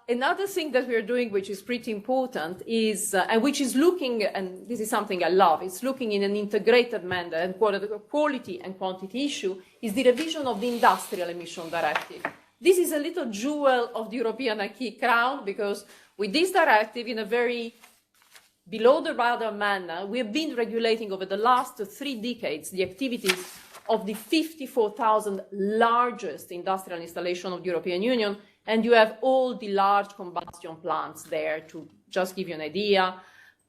S5: Another thing that we are doing, which is pretty important, is, and which is looking, and this is something I love, it's looking in an integrated manner, and quality and quantity issue, is the revision of the Industrial Emission Directive. This is a little jewel of the European acquis crown, because with this directive, in a very below the radar manner, we have been regulating over the last 3 decades the activities of the 54,000 largest industrial installations of the European Union. And you have all the large combustion plants there, to just give you an idea,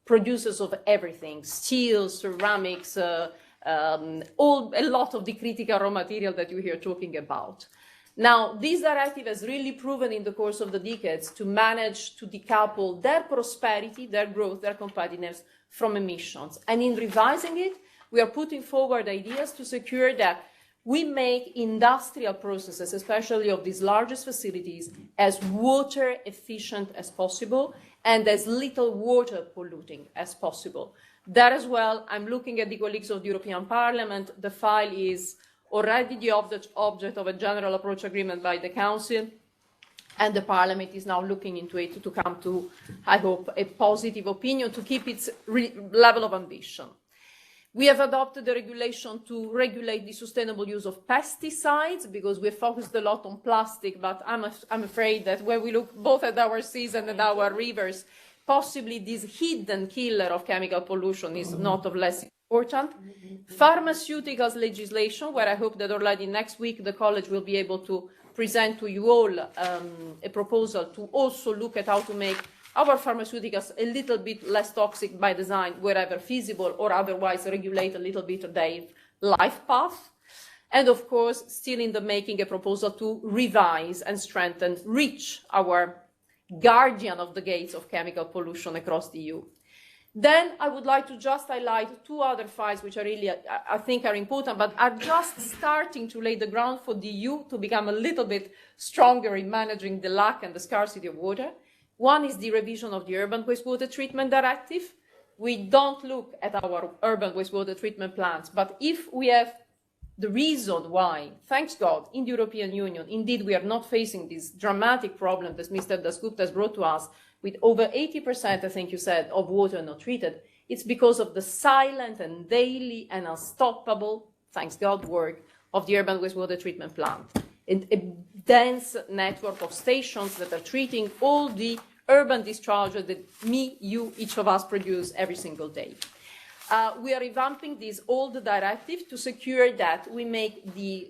S5: producers of everything, steel, ceramics, a lot of the critical raw material that you hear talking about. Now, this directive has really proven in the course of the decades to manage to decouple their prosperity, their growth, their competitiveness from emissions. And in revising it, we are putting forward ideas to secure that we make industrial processes, especially of these largest facilities, as water efficient as possible and as little water polluting as possible. That as well, I'm looking at the colleagues of the European Parliament. The file is already the object of a general approach agreement by the Council, and the Parliament is now looking into it to come to, I hope, a positive opinion to keep its level of ambition. We have adopted a regulation to regulate the sustainable use of pesticides, because we focused a lot on plastic, but I'm afraid that when we look both at our seas and at our rivers, possibly this hidden killer of chemical pollution is not of less important. Pharmaceuticals legislation, where I hope that already next week the College will be able to present to you all a proposal to also look at how to make our pharmaceuticals a little bit less toxic by design wherever feasible, or otherwise regulate a little bit of their life path. And of course, still in the making, a proposal to revise and strengthen REACH, our guardian of the gates of chemical pollution across the EU. Then I would like to just highlight 2 other files which are really, I think, are important, but are just starting to lay the ground for the EU to become a little bit stronger in managing the lack and the scarcity of water. One is the revision of the Urban Wastewater Treatment Directive. We don't look at our urban wastewater treatment plants, but if we have the reason why, thanks God, in the European Union, indeed, we are not facing this dramatic problem that Mr. Dasgupta has brought to us, with over 80%, I think you said, of water not treated, it's because of the silent and daily and unstoppable, thanks God, work of the urban wastewater treatment plant. A dense network of stations that are treating all the urban discharges that me, you, each of us produce every single day. We are revamping this old directive to secure that we make the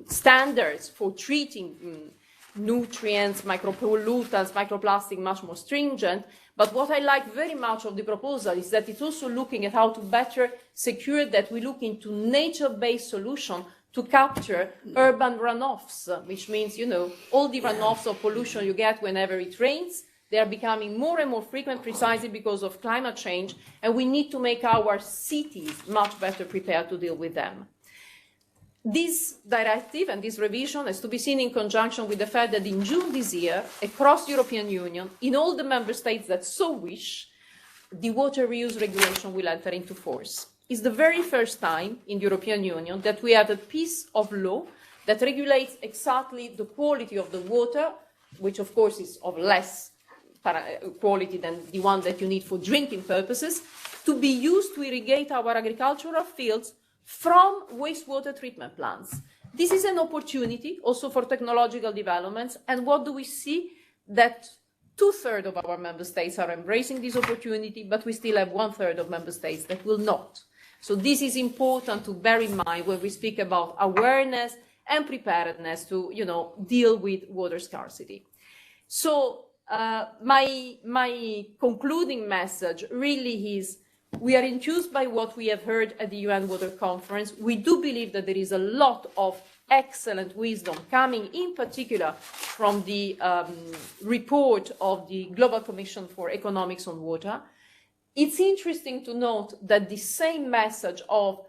S5: standards for treating nutrients, micropollutants, microplastic much more stringent. But what I like very much of the proposal is that it's also looking at how to better secure that we look into nature-based solutions to capture urban runoffs, which means, you know, all the runoffs of pollution you get whenever it rains, they are becoming more and more frequent precisely because of climate change, and we need to make our cities much better prepared to deal with them. This directive and this revision is to be seen in conjunction with the fact that in June this year, across the European Union, in all the member states that so wish, the water reuse regulation will enter into force. It's the very first time in the European Union that we have a piece of law that regulates exactly the quality of the water, which of course is of less quality than the one that you need for drinking purposes, to be used to irrigate our agricultural fields from wastewater treatment plants. This is an opportunity also for technological developments. And what do we see? That 2/3 of our member states are embracing this opportunity, but we still have 1/3 of member states that will not. So this is important to bear in mind when we speak about awareness and preparedness to, deal with water scarcity. So my concluding message really is, we are enthused by what we have heard at the UN Water Conference. We do believe that there is a lot of excellent wisdom coming, in particular from the report of the Global Commission for Economics on Water. It's interesting to note that the same message of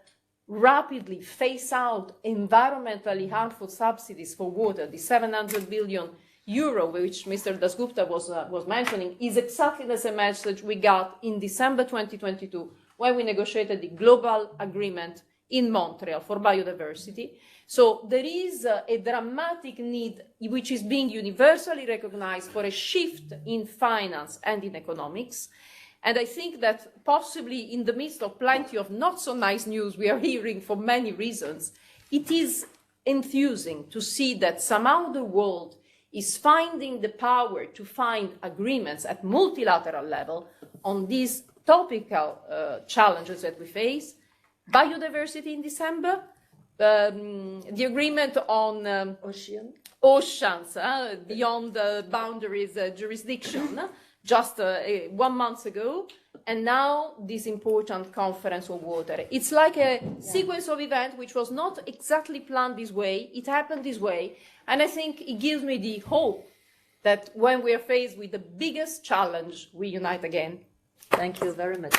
S5: rapidly phase out environmentally harmful subsidies for water, the 700 billion euro, which Mr. Dasgupta was mentioning, is exactly the same message we got in December 2022 when we negotiated the global agreement in Montreal for biodiversity. So there is a dramatic need, which is being universally recognized, for a shift in finance and in economics. And I think that possibly in the midst of plenty of not so nice news we are hearing for many reasons, it is enthusing to see that somehow the world is finding the power to find agreements at multilateral level on these topical challenges that we face. Biodiversity in December, the agreement on oceans beyond the boundaries jurisdiction, just 1 month ago, and now this important conference on water. It's like a sequence of events which was not exactly planned this way. It happened this way, and I think it gives me the hope that when we are faced with the biggest challenge, we unite again.
S2: Thank you very much.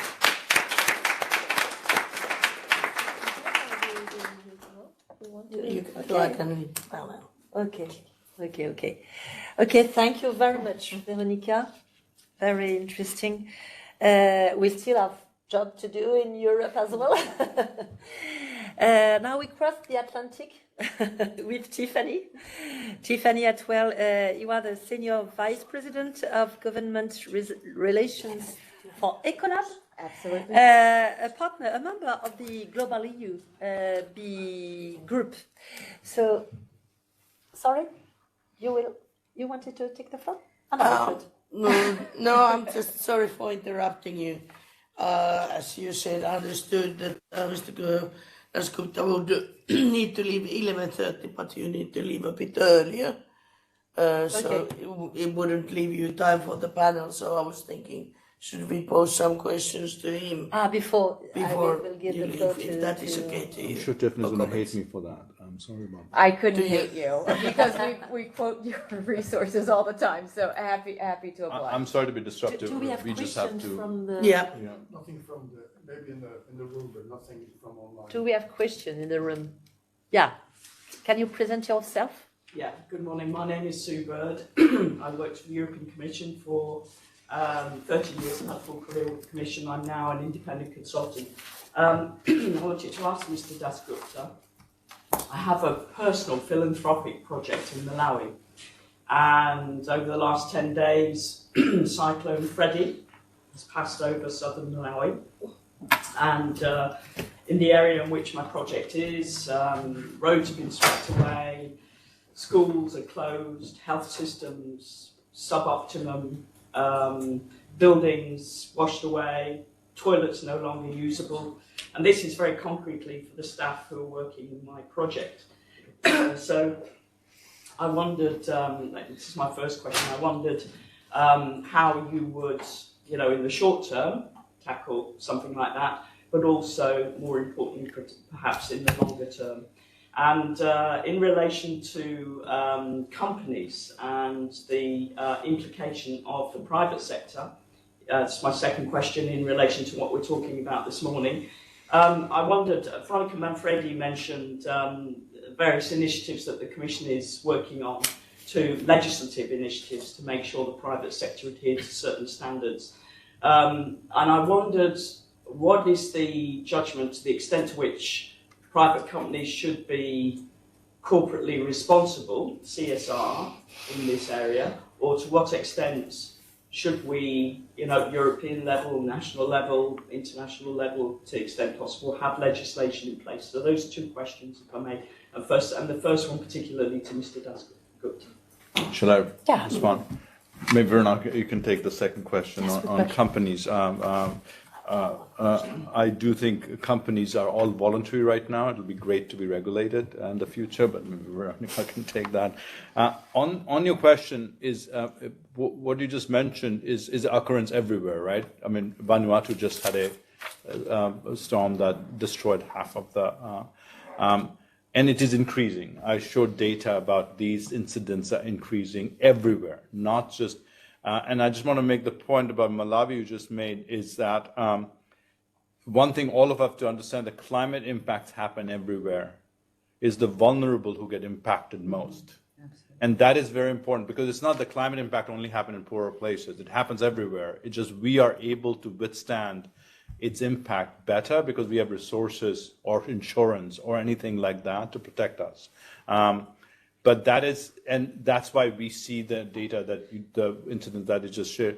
S2: Okay, thank you very much, Veronica. Very interesting. We still have job to do in Europe as well. Now we cross the Atlantic with Tiffany. Tiffany Atwell, you are the Senior Vice President of Government Relations for Econab.
S6: Absolutely.
S2: A partner, a member of the Global EU B group. So, sorry, you wanted to take the floor?
S1: No, I'm just sorry for interrupting you. As you said, I understood that Mr. Dasgupta would need to leave 11:30, but you need to leave a bit earlier. So it wouldn't leave you time for the panel. So I was thinking, should we pose some questions to him
S2: before I will give
S1: you
S2: the floor
S1: leave, if that is okay to you?
S3: I'm sure Tiffany's going to hate me for that. I'm sorry about that.
S6: I couldn't hate you because we quote your resources all the time. So happy to oblige.
S3: I'm sorry to be disruptive.
S2: Do we have
S3: just have
S2: questions
S3: to.
S2: from the?
S1: Yeah.
S7: Nothing from maybe in the room, but nothing from online.
S2: Do we have questions in the room? Yeah. Can you present yourself?
S8: Yeah, good morning. My name is Sue Bird. I worked for the European Commission for 30 years. I've had a full career with the Commission. I'm now an independent consultant. I wanted to ask Mr. Dasgupta, I have a personal philanthropic project in Malawi, and over the last 10 days, Cyclone Freddy has passed over southern Malawi, and in the area in which my project is, roads have been swept away, schools are closed, health systems suboptimum, buildings washed away, toilets no longer usable, and this is very concretely for the staff who are working in my project. So I wondered, this is my first question, I wondered how you would, in the short term, tackle something like that, but also, more importantly, perhaps in the longer term. And in relation to companies and the implication of the private sector, it's my second question in relation to what we're talking about this morning. I wondered, Veronica Manfredi mentioned various initiatives that the Commission is working on, legislative initiatives to make sure the private sector adheres to certain standards. And I wondered, what is the judgment to the extent to which private companies should be corporately responsible, CSR, in this area, or to what extent should we, European level, national level, international level, to the extent possible, have legislation in place? So those 2 questions, if I may. And the first one particularly to Mr. Dasgupta.
S3: Shall I respond? Maybe Veronica, you can take the second question on companies. I do think companies are all voluntary right now. It'll be great to be regulated in the future, but maybe Veronica can take that. On your question, is what you just mentioned is occurrence everywhere, right? I mean, Vanuatu just had a storm that destroyed half of the, and it is increasing. I showed data about these incidents are increasing everywhere, not just. And I just want to make the point about Malawi you just made is that one thing all of us have to understand, the climate impacts happen everywhere. It's the vulnerable who get impacted most. And that is very important because it's not the climate impact only happen in poorer places. It happens everywhere. It's just we are able to withstand its impact better because we have resources or insurance or anything like that to protect us. But that is, and that's why we see the data that the incident that you just shared.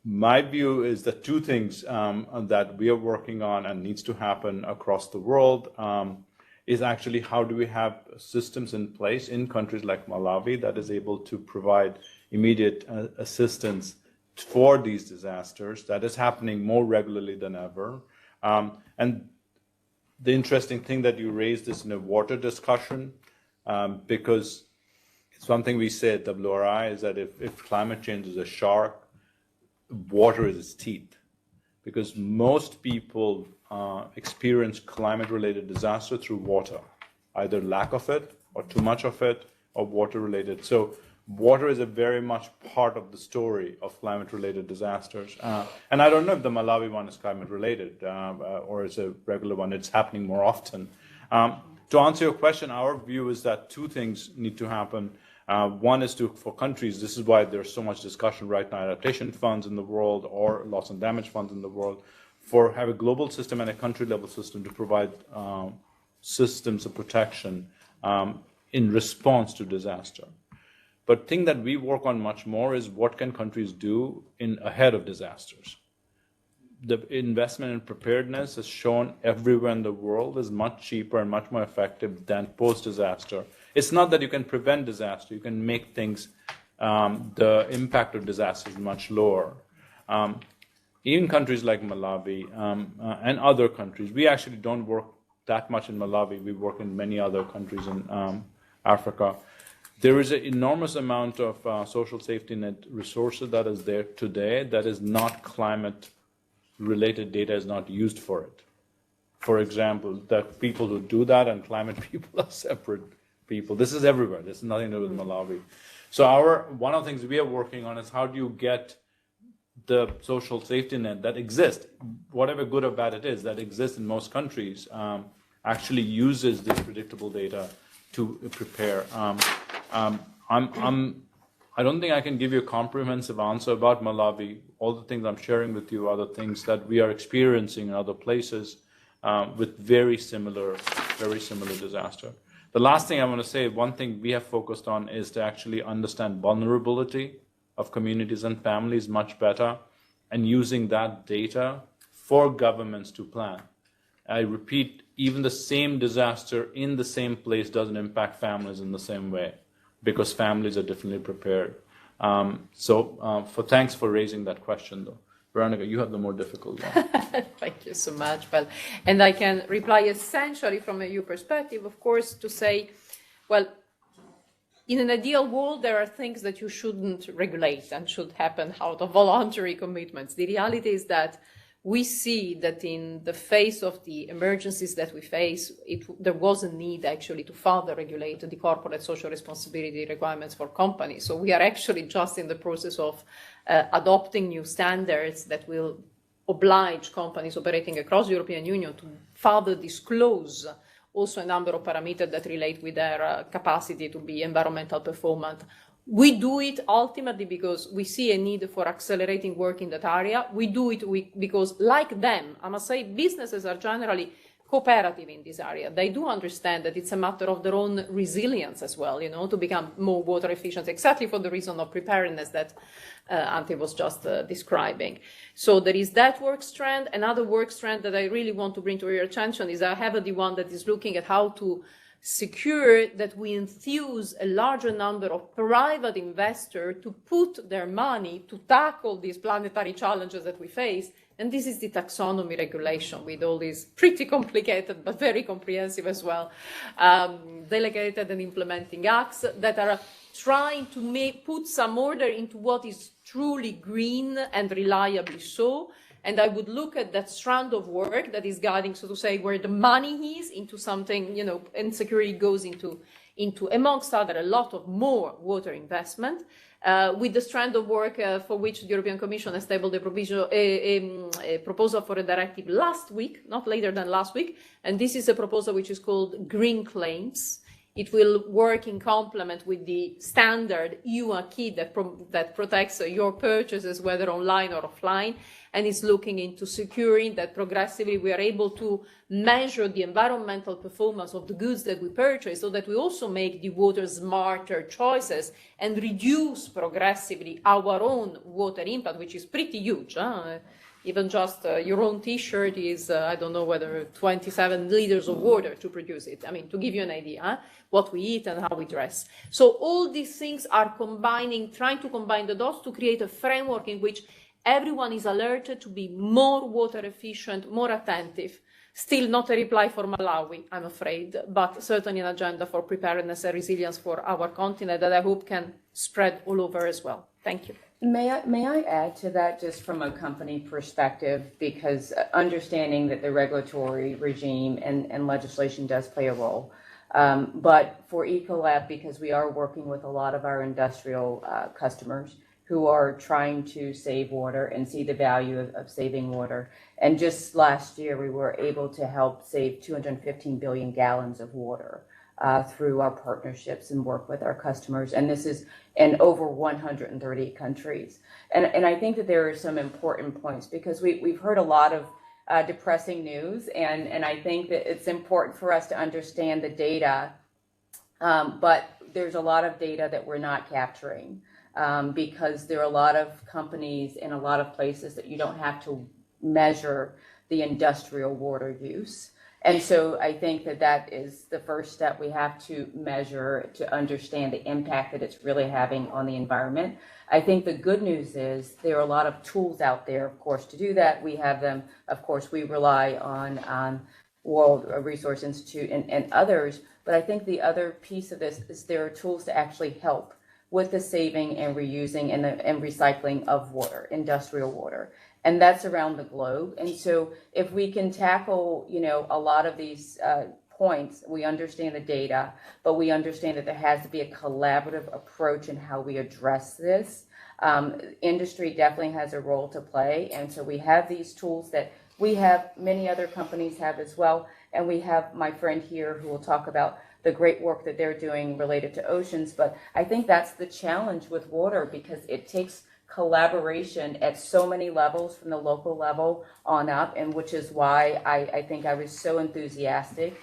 S3: My view is that 2 things that we are working on and needs to happen across the world is actually how do we have systems in place in countries like Malawi that is able to provide immediate assistance for these disasters. That is happening more regularly than ever. And the interesting thing that you raised is in a water discussion. Because it's one thing we say at WRI is that if climate change is a shark, water is its teeth. Because most people experience climate-related disaster through water, either lack of it or too much of it or water-related. So water is a very much part of the story of climate-related disasters. And I don't know if the Malawi one is climate-related or is a regular one. It's happening more often. To answer your question, our view is that 2 things need to happen. One is for countries, this is why there's so much discussion right now, adaptation funds in the world or loss and damage funds in the world, for have a global system and a country level system to provide systems of protection in response to disaster. But the thing that we work on much more is what can countries do ahead of disasters. The investment in preparedness is shown everywhere in the world is much cheaper and much more effective than post-disaster. It's not that you can prevent disaster, you can make things, the impact of disaster is much lower. Even countries like Malawi and other countries, we actually don't work that much in Malawi, we work in many other countries in Africa. There is an enormous amount of social safety net resources that is there today that is not climate-related data is not used for it. For example, that people who do that and climate people are separate people. This is everywhere. This is nothing to do with Malawi. So one of the things we are working on is how do you get the social safety net that exists, whatever good or bad it is, that exists in most countries, actually uses this predictable data to prepare. I don't think I can give you a comprehensive answer about Malawi. All the things I'm sharing with you are the things that we are experiencing in other places with very similar disaster. The last thing I want to say, one thing we have focused on is to actually understand vulnerability of communities and families much better and using that data for governments to plan. I repeat, even the same disaster in the same place doesn't impact families in the same way because families are differently prepared. Thanks for raising that question though. Veronica, you have the more difficult one.
S5: Thank you so much. Well, and I can reply essentially from a EU perspective, of course, to say, well, in an ideal world, there are things that you shouldn't regulate and should happen out of voluntary commitments. The reality is that we see that in the face of the emergencies that we face, there was a need actually to further regulate the corporate social responsibility requirements for companies. So we are actually just in the process of adopting new standards that will oblige companies operating across the European Union to further disclose also a number of parameters that relate with their capacity to be environmental performant. We do it ultimately because we see a need for accelerating work in that area. We do it because, like them, I must say, businesses are generally cooperative in this area. They do understand that it's a matter of their own resilience as well, to become more water efficient, exactly for the reason of preparedness that Ante was just describing. So there is that work strand. Another work strand that I really want to bring to your attention is I have the one that is looking at how to secure that we enthuse a larger number of private investors to put their money to tackle these planetary challenges that we face. And this is the taxonomy regulation with all these pretty complicated but very comprehensive as well delegated and implementing acts that are trying to put some order into what is truly green and reliably so. And I would look at that strand of work that is guiding, so to say, where the money is into something, and security goes into amongst other, a lot of more water investment, with the strand of work for which the European Commission has tabled a proposal for a directive last week, not later than last week. And this is a proposal which is called Green Claims. It will work in complement with the standard EU acquis that protects your purchases, whether online or offline, and is looking into securing that progressively we are able to measure the environmental performance of the goods that we purchase so that we also make the water smarter choices and reduce progressively our own water impact, which is pretty huge. Even just your own T-shirt is, I don't know whether 27 liters of water to produce it. I mean, to give you an idea, what we eat and how we dress. So all these things are trying to combine the dots to create a framework in which everyone is alerted to be more water efficient, more attentive. Still not a reply for Malawi, I'm afraid, but certainly an agenda for preparedness and resilience for our continent that I hope can spread all over as well. Thank you.
S6: May I add to that just from a company perspective, because understanding that the regulatory regime and legislation does play a role. But for Ecolab, because we are working with a lot of our industrial customers who are trying to save water and see the value of saving water. And just last year, we were able to help save 215 billion gallons of water through our partnerships and work with our customers. And this is in over 130 countries. And I think that there are some important points because we've heard a lot of depressing news. And I think that it's important for us to understand the data. But there's a lot of data that we're not capturing because there are a lot of companies in a lot of places that you don't have to measure the industrial water use. And so I think that that is the first step we have to measure to understand the impact that it's really having on the environment. I think the good news is there are a lot of tools out there, of course, to do that. We have them. Of course, we rely on World Resource Institute and others. But I think the other piece of this is there are tools to actually help with the saving and reusing and recycling of water, industrial water. And that's around the globe. And so if we can tackle, a lot of these points, we understand the data, but we understand that there has to be a collaborative approach in how we address this. Industry definitely has a role to play. And so we have these tools that we have, many other companies have as well. And we have my friend here who will talk about the great work that they're doing related to oceans. But I think that's the challenge with water because it takes collaboration at so many levels from the local level on up, and which is why I think I was so enthusiastic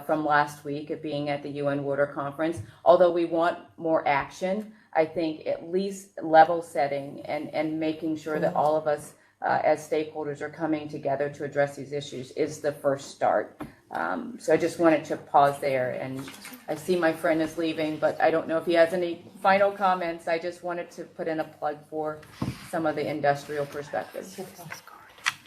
S6: from last week of being at the UN Water Conference. Although we want more action, I think at least level setting and making sure that all of us as stakeholders are coming together to address these issues is the first start. So I just wanted to pause there, and I see my friend is leaving, but I don't know if he has any final comments. I just wanted to put in a plug for some of the industrial perspectives.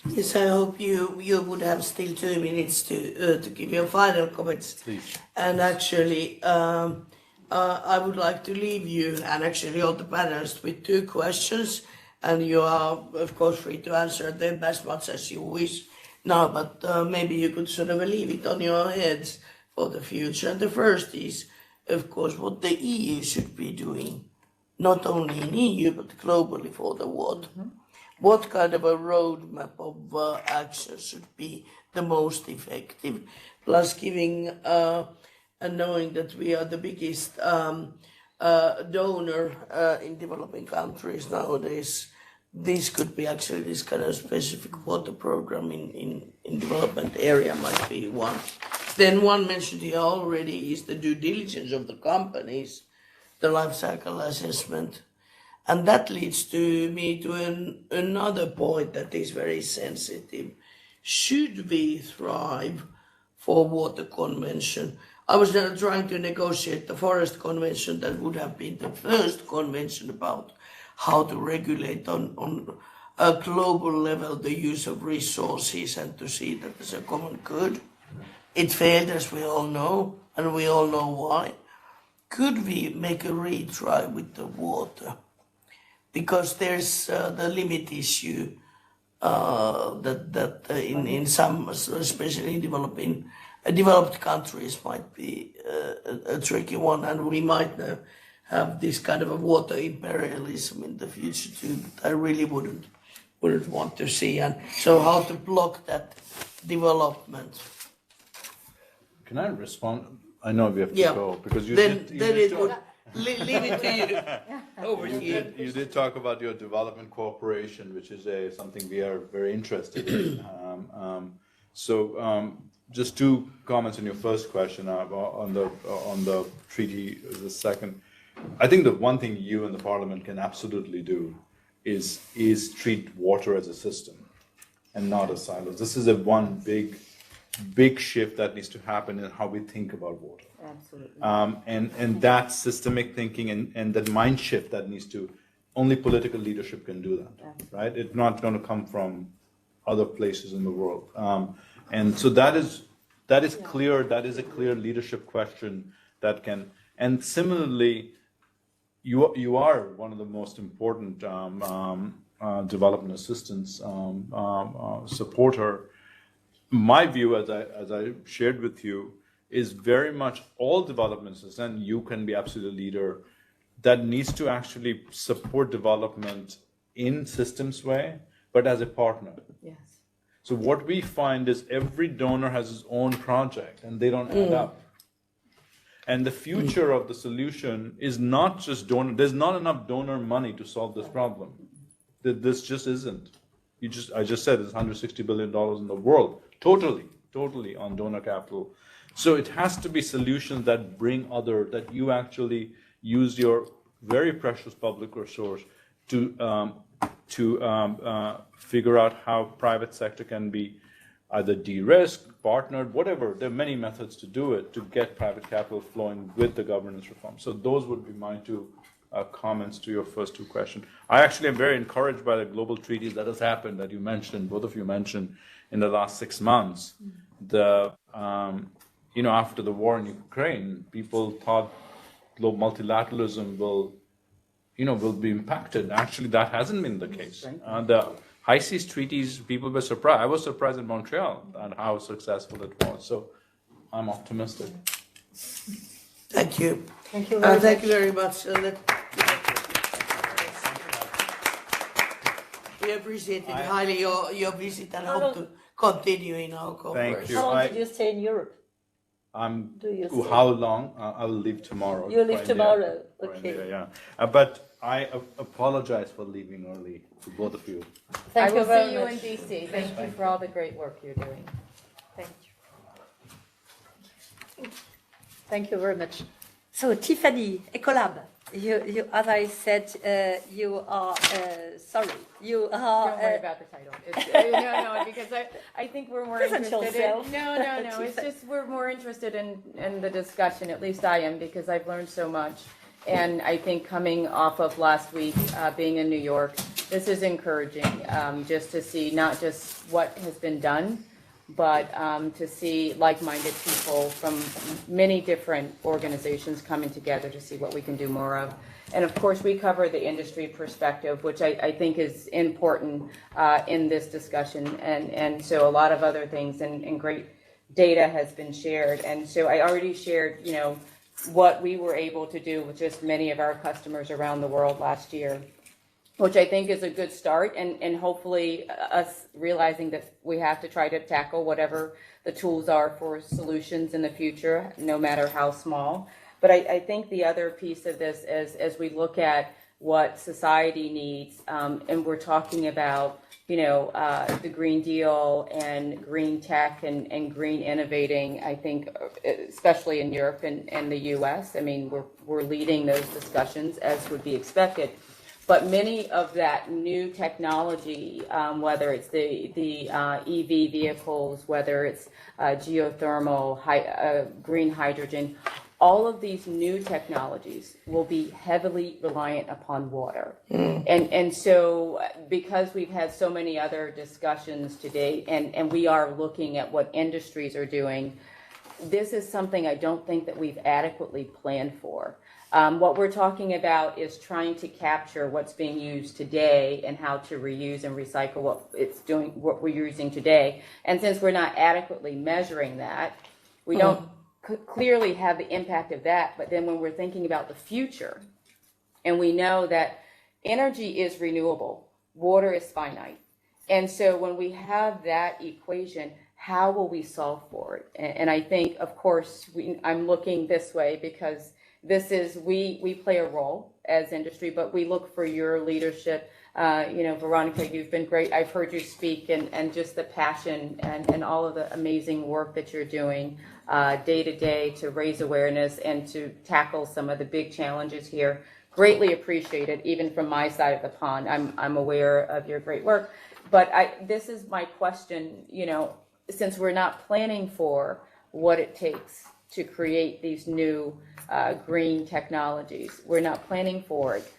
S1: Yes, I hope you would have still 2 minutes to give your final comments.
S3: Please.
S1: And actually, I would like to leave you and actually all the panelists with 2 questions, and you are of course free to answer them as much as you wish. No, but maybe you could sort of leave it on your heads for the future. And the first is, of course, what the EU should be doing, not only in EU, but globally for the water. Mm-hmm. What kind of a roadmap of action should be the most effective? Plus giving and knowing that we are the biggest donor in developing countries nowadays, this could be actually this kind of specific water program in development area might be one. Then one mentioned here already is the due diligence of the companies, the life cycle assessment. And that leads to me to another point that is very sensitive. Should we thrive for water convention? I was trying to negotiate the forest convention that would have been the first convention about how to regulate on a global level the use of resources and to see that there's a common good. It failed, as we all know, and we all know why. Could we make a retry with the water? Because there's the limit issue that in some, especially in developed countries, might be a tricky one, and we might have this kind of a water imperialism in the future too. But I really wouldn't want to see. And so, how to block that development?
S3: Can I respond? I know we have to
S1: Yeah.
S3: go because you
S1: Then
S3: did.
S1: it would leave it to you. Over to you.
S3: You did talk about your development cooperation, which is something we are very interested in. Just two comments on your first question on the treaty. The second, I think the one thing you and the Parliament can absolutely do is treat water as a system and not as silos. This is one big shift that needs to happen in how we think about water.
S6: Absolutely.
S3: And that systemic thinking and that mind shift that needs to, only political leadership can do that, right? It's not going to come from other places in the world. And so that is clear. That is a clear leadership question that can. And similarly, you are one of the most important development assistance supporter. My view, as I shared with you, is very much all developments, and you can be absolute leader that needs to actually support development in systems way, but as a partner.
S6: Yes.
S3: So what we find is every donor has his own project, and they don't add up. And the future of the solution is not just donor. There's not enough donor money to solve this problem. This just isn't. I just said it's $160 billion in the world, totally on donor capital. So it has to be solutions that that you actually use your very precious public resource to figure out how private sector can be either de-risked, partnered, whatever. There are many methods to do it to get private capital flowing with the governance reform. So those would be my two comments to your first two questions. I actually am very encouraged by the global treaties that has happened that you mentioned, both of you mentioned, in the last 6 months. After the war in Ukraine, people thought global multilateralism will be impacted. Actually, that hasn't been the case. The high seas treaties, people were surprised. I was surprised in Montreal at how successful it was. So I'm optimistic.
S1: Thank you.
S2: Thank you very much.
S1: Thank you very much. We appreciate it highly your visit and hope to continue in our cooperation.
S3: Thank you.
S2: How long did you stay in Europe?
S3: How long? I will leave tomorrow.
S2: You leave tomorrow, okay.
S3: India, yeah. But I apologize for leaving early to both of you.
S2: Thank
S6: I
S2: you
S6: will
S2: very
S6: see you
S2: much.
S6: in DC. Thank you for all the great work you're doing.
S2: Thank you. Thank you very much. So, Tiffany, Ecolab, you, as I said, you are, sorry, you are...
S6: Don't worry about the title. No, because I think we're more
S2: Present
S6: interested
S2: yourself.
S6: in... No. It's just we're more interested in the discussion, at least I am, because I've learned so much. And I think coming off of last week, being in New York, this is encouraging, just to see not just what has been done, but to see like-minded people from many different organizations coming together to see what we can do more of. And of course, we cover the industry perspective, which I think is important in this discussion. And so a lot of other things and great data has been shared. And so I already shared, what we were able to do with just many of our customers around the world last year, which I think is a good start, and hopefully us realizing that we have to try to tackle whatever the tools are for solutions in the future, no matter how small. But I think the other piece of this is, as we look at what society needs. And we're talking about, the Green Deal and green tech and green innovating, I think, especially in Europe and the US. I mean, we're leading those discussions as would be expected. But many of that new technology, whether it's the EV vehicles, whether it's geothermal, green hydrogen, all of these new technologies will be heavily reliant upon water. And so because we've had so many other discussions today, and we are looking at what industries are doing, this is something I don't think that we've adequately planned for. What we're talking about is trying to capture what's being used today and how to reuse and recycle what we're using today. And since we're not adequately measuring that, we don't clearly have the impact of that. But then when we're thinking about the future, and we know that energy is renewable, water is finite. And so when we have that equation, how will we solve for it? And I think, of course, I'm looking this way because we play a role as industry, but we look for your leadership. Veronica, you've been great. I've heard you speak and just the passion and all of the amazing work that you're doing day to day to raise awareness and to tackle some of the big challenges here. Greatly appreciated, even from my side of the pond. I'm aware of your great work. But this is my question, since we're not planning for what it takes to create these new green technologies, we're not planning for it.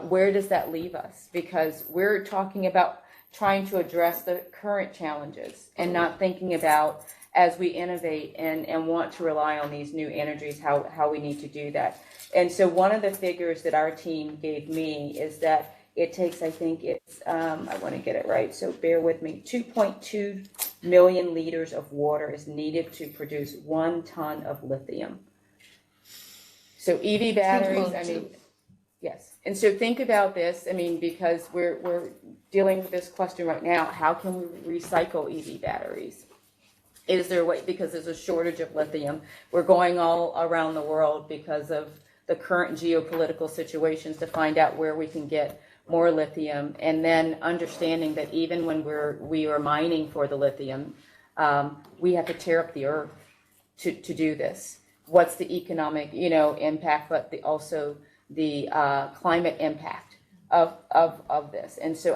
S6: Where does that leave us? Because we're talking about trying to address the current challenges and not thinking about, as we innovate and want to rely on these new energies, how we need to do that. And so one of the figures that our team gave me is that it takes, I think it's, I want to get it right, so bear with me, 2.2 million liters of water is needed to produce 1 ton of lithium. So EV batteries, I mean, yes. And so think about this, I mean, because we're dealing with this question right now, how can we recycle EV batteries? Is there a way, because there's a shortage of lithium. We're going all around the world because of the current geopolitical situations to find out where we can get more lithium, and then understanding that even when we are mining for the lithium, we have to tear up the earth to do this. What's the economic, impact, but also the climate impact of this. And so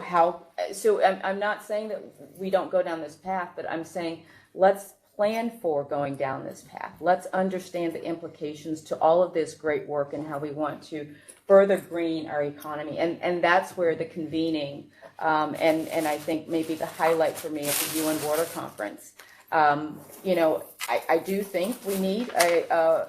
S6: I'm not saying that we don't go down this path, but I'm saying let's plan for going down this path. Let's understand the implications to all of this great work and how we want to further green our economy. And that's where the convening, and I think maybe the highlight for me at the UN Water Conference, I do think we need a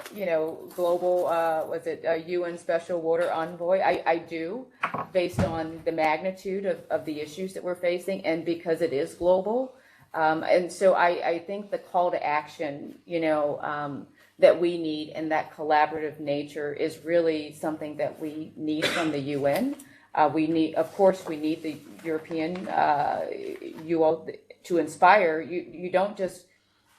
S6: global, a UN Special Water Envoy. I do, based on the magnitude of the issues that we're facing and because it is global. And so I think the call to action, that we need and that collaborative nature is really something that we need from the UN. We need the European, you all to inspire. You don't just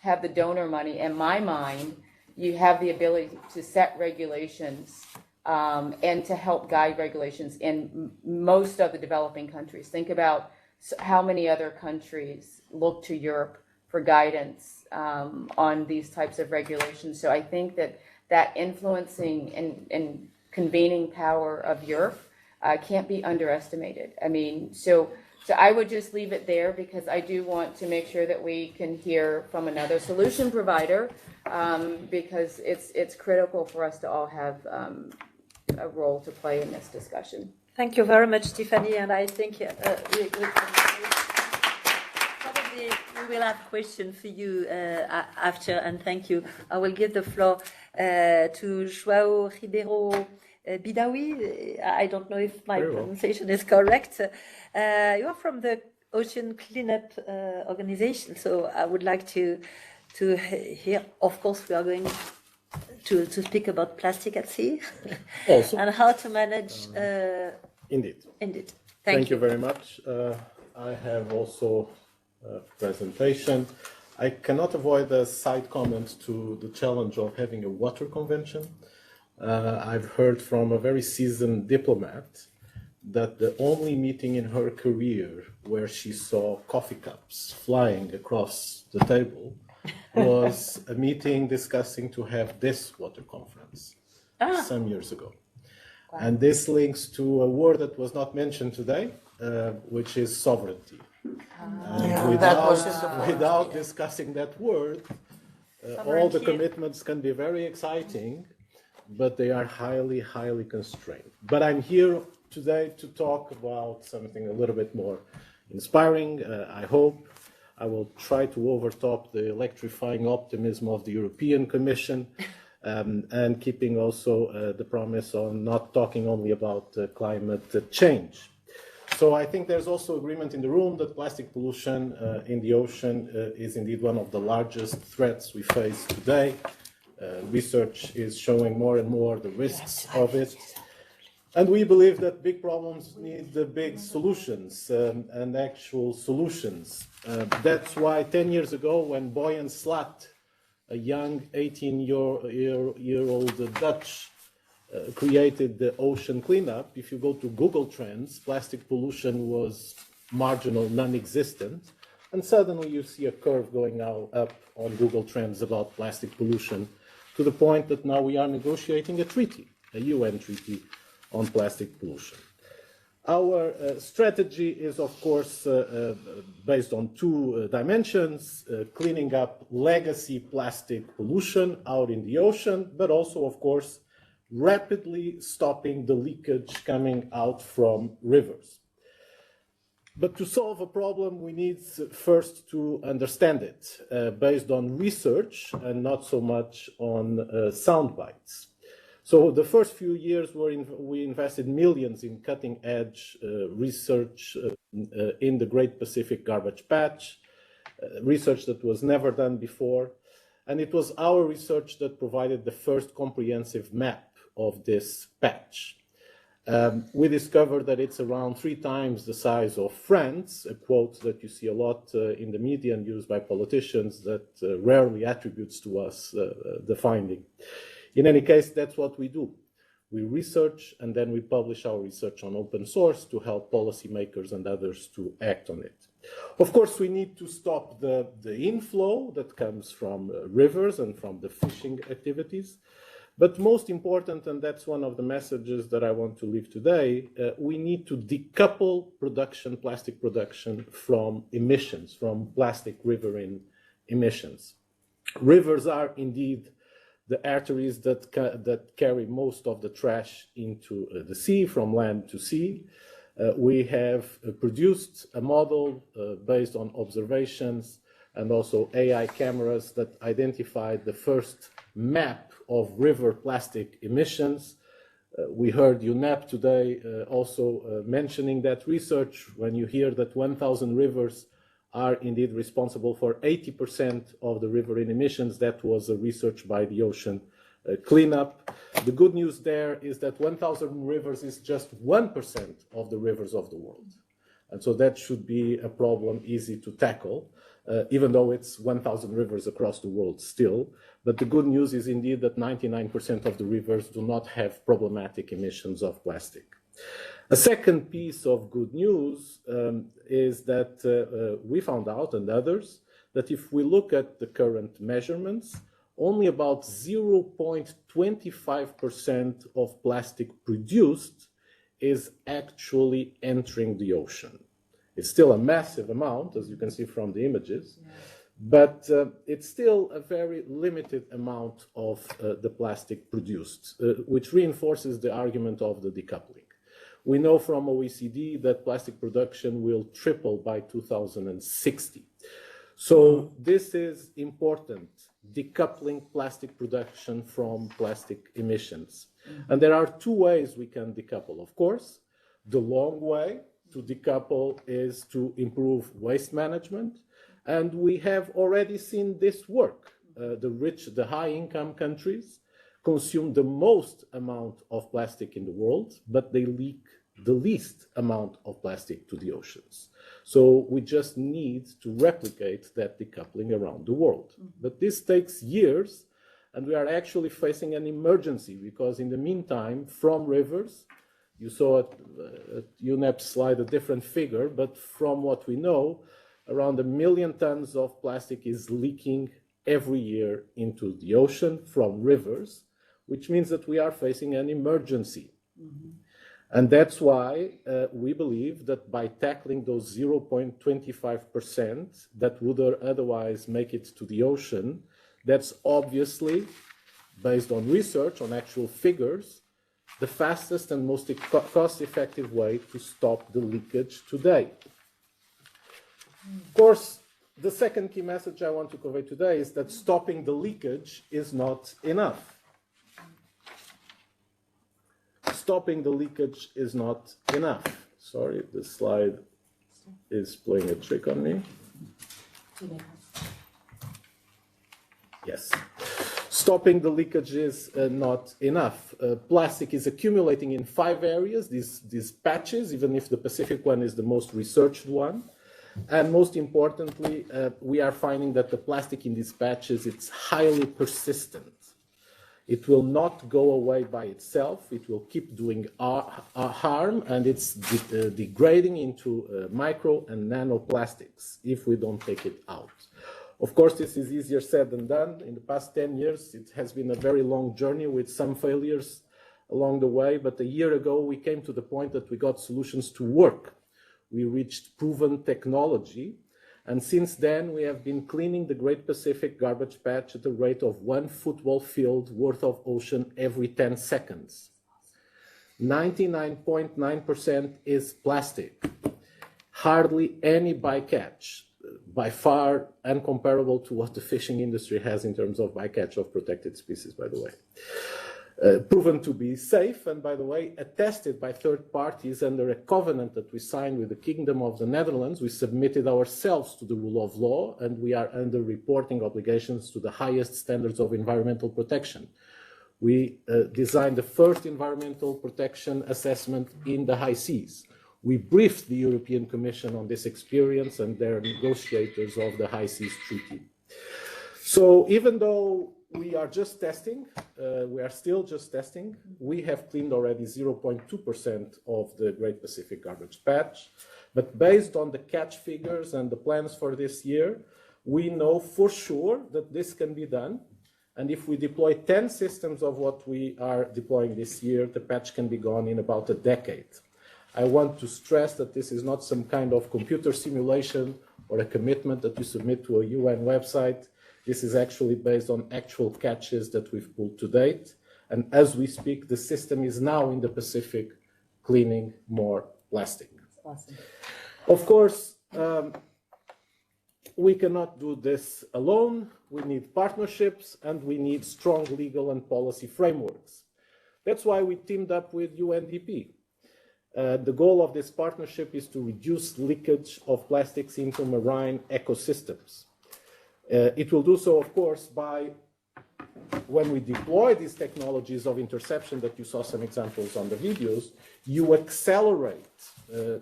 S6: have the donor money. In my mind, you have the ability to set regulations and to help guide regulations in most of the developing countries. Think about how many other countries look to Europe for guidance on these types of regulations. So I think that influencing and convening power of Europe can't be underestimated. I mean, so I would just leave it there because I do want to make sure that we can hear from another solution provider because it's critical for us to all have a role to play in this discussion.
S2: Thank you very much, Tiffany. And I think probably we will have questions for you after. And thank you. I will give the floor to João Ribeiro Bidawi. I don't know if my pronunciation is correct. You are from the Ocean Cleanup Organization, so I would like to hear. Of course, we are going to speak about plastic at sea and how to manage.
S9: Indeed.
S2: Thank
S9: you very much. I have also a presentation. I cannot avoid a side comment to the challenge of having a water convention. I've heard from a very seasoned diplomat that the only meeting in her career where she saw coffee cups flying across the table was a meeting discussing to have this water conference some years ago. Wow. And this links to a word that was not mentioned today, which is sovereignty. And without discussing that word, all the commitments can be very exciting, but they are highly, highly constrained. But I'm here today to talk about something a little bit more inspiring. I hope I will try to overtop the electrifying optimism of the European Commission and keeping also the promise on not talking only about climate change. So I think there's also agreement in the room that plastic pollution in the ocean is indeed one of the largest threats we face today. Research is showing more and more the risks of it. And we believe that big problems need the big solutions and actual solutions. That's why 10 years ago, when Boyan Slat, a young 18-year-old Dutch, created the ocean cleanup, if you go to Google Trends, plastic pollution was marginal, non-existent. And suddenly you see a curve going up on Google Trends about plastic pollution, to the point that now we are negotiating a treaty, a UN treaty on plastic pollution. Our strategy is, of course, based on two dimensions, cleaning up legacy plastic pollution out in the ocean, but also, of course, rapidly stopping the leakage coming out from rivers. But to solve a problem, we need first to understand it, based on research and not so much on sound bites. So the first few years we invested millions in cutting-edge research in the Great Pacific Garbage Patch, research that was never done before. And it was our research that provided the first comprehensive map of this patch. We discovered that it's around 3 times the size of France, a quote that you see a lot in the media and used by politicians that rarely attributes to us the finding. In any case, that's what we do. We research and then we publish our research on open source to help policymakers and others to act on it. Of course, we need to stop the inflow that comes from rivers and from the fishing activities. But most important, and that's one of the messages that I want to leave today, we need to decouple plastic production from emissions, from plastic riverine emissions. Rivers are indeed the arteries that carry most of the trash into the sea, from land to sea. We have produced a model based on observations and also AI cameras that identified the first map of river plastic emissions. We heard UNEP today also mentioning that research when you hear that 1,000 rivers are indeed responsible for 80% of the riverine emissions. That was a research by the Ocean Cleanup. The good news there is that 1,000 rivers is just 1% of the rivers of the world. And so that should be a problem easy to tackle, even though it's 1,000 rivers across the world still. But the good news is indeed that 99% of the rivers do not have problematic emissions of plastic. A second piece of good news is that we found out, and others, that if we look at the current measurements, only about 0.25% of plastic produced is actually entering the ocean. It's still a massive amount, as you can see from the images, but it's still a very limited amount of the plastic produced, which reinforces the argument of the decoupling. We know from OECD that plastic production will triple by 2060. So this is important, decoupling plastic production from plastic emissions. And there are 2 ways we can decouple. Of course, the long way to decouple is to improve waste management. And we have already seen this work. The high-income countries consume the most amount of plastic in the world, but they leak the least amount of plastic to the oceans. So we just need to replicate that decoupling around the world. But this takes years, and we are actually facing an emergency because in the meantime, from rivers, You saw at UNEP's slide a different figure, but from what we know, around 1 million tons of plastic is leaking every year into the ocean from rivers, which means that we are facing an emergency. And that's why we believe that by tackling those 0.25% that would otherwise make it to the ocean, that's obviously, based on research, on actual figures, the fastest and most cost-effective way to stop the leakage today. Of course, the second key message I want to convey today is that stopping the leakage is not enough. Stopping the leakage is not enough. Sorry, the slide is playing a trick on me. Yes. Stopping the leakage is not enough. Plastic is accumulating in 5 areas, these patches, even if the Pacific one is the most researched one. And most importantly, we are finding that the plastic in these patches, it's highly persistent. It will not go away by itself. It will keep doing harm, and it's degrading into micro and nanoplastics if we don't take it out. Of course, this is easier said than done. In the past 10 years, it has been a very long journey with some failures along the way. But a year ago, we came to the point that we got solutions to work. We reached proven technology. And since then, we have been cleaning the Great Pacific garbage patch at the rate of 1 football field worth of ocean every 10 seconds. 99.9% is plastic. Hardly any bycatch. By far uncomparable to what the fishing industry has in terms of bycatch of protected species, by the way. Proven to be safe, and by the way, attested by third parties under a covenant that we signed with the Kingdom of the Netherlands. We submitted ourselves to the rule of law, and we are under reporting obligations to the highest standards of environmental protection. We designed the first environmental protection assessment in the high seas. We briefed the European Commission on this experience and their negotiators of the High Seas Treaty. So even though we are just testing, we are still just testing, we have cleaned already 0.2% of the Great Pacific garbage patch. But based on the catch figures and the plans for this year, we know for sure that this can be done. And if we deploy 10 systems of what we are deploying this year, the patch can be gone in about a decade. I want to stress that this is not some kind of computer simulation or a commitment that you submit to a UN website. This is actually based on actual catches that we've pulled to date. And as we speak, the system is now in the Pacific cleaning more plastic.
S2: Awesome.
S9: Of course, we cannot do this alone. We need partnerships and we need strong legal and policy frameworks. That's why we teamed up with UNDP. The goal of this partnership is to reduce leakage of plastics into marine ecosystems. It will do so, of course, by when we deploy these technologies of interception that you saw some examples on the videos, you accelerate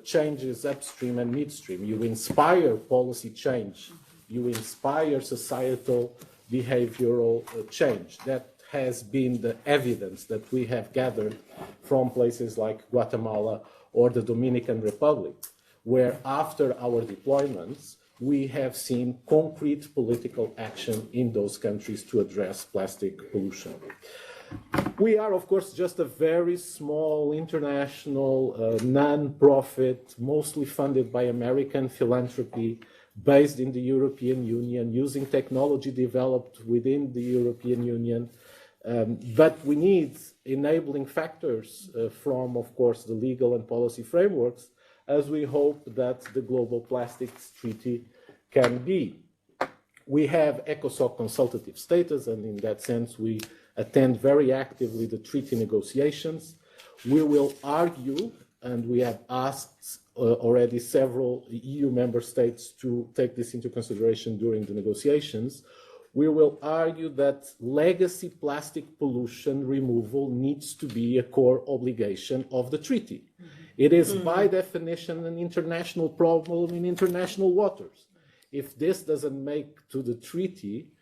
S9: changes upstream and midstream. You inspire policy change. You inspire societal behavioral change. That has been the evidence that we have gathered from places like Guatemala or the Dominican Republic, where after our deployments, we have seen concrete political action in those countries to address plastic pollution. We are, of course, just a very small international non-profit, mostly funded by American philanthropy, based in the European Union, using technology developed within the European Union. But we need enabling factors from, of course, the legal and policy frameworks, as we hope that the Global Plastics Treaty can be. We have ECOSOC consultative status, and in that sense, we attend very actively the treaty negotiations. We will argue, and we have asked already several EU member states to take this into consideration during the negotiations. We will argue that legacy plastic pollution removal needs to be a core obligation of the treaty. It is by definition an international problem in international waters. If this doesn't make to the treaty,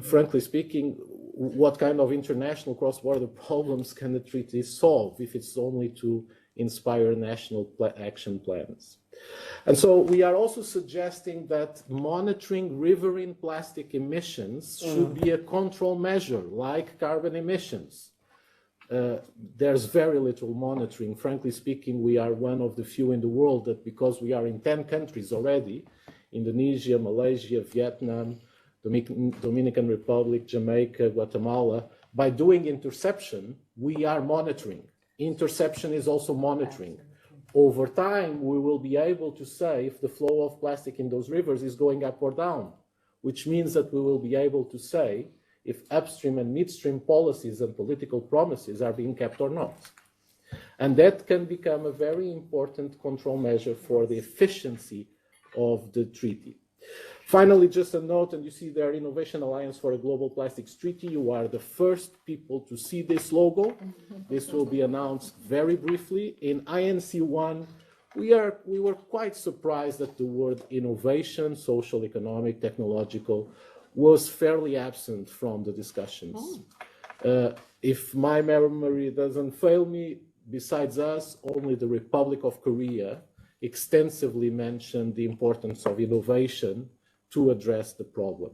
S9: frankly speaking, what kind of international cross-border problems can the treaty solve if it's only to inspire national action plans. And so we are also suggesting that monitoring riverine plastic emissions should be a control measure, like carbon emissions. There's very little monitoring. Frankly speaking, we are one of the few in the world that, because we are in 10 countries already, Indonesia, Malaysia, Vietnam, Dominican Republic, Jamaica, Guatemala, by doing interception, we are monitoring. Interception is also monitoring. Over time, we will be able to say if the flow of plastic in those rivers is going up or down, which means that we will be able to say if upstream and midstream policies and political promises are being kept or not. And that can become a very important control measure for the efficiency of the treaty. Finally, just a note, and you see there, Innovation Alliance for a Global Plastics Treaty. You are the first people to see this logo. This will be announced very briefly. In INC1, we were quite surprised that the word innovation, social, economic, technological, was fairly absent from the discussions. If my memory doesn't fail me, besides us, only the Republic of Korea extensively mentioned the importance of innovation to address the problem.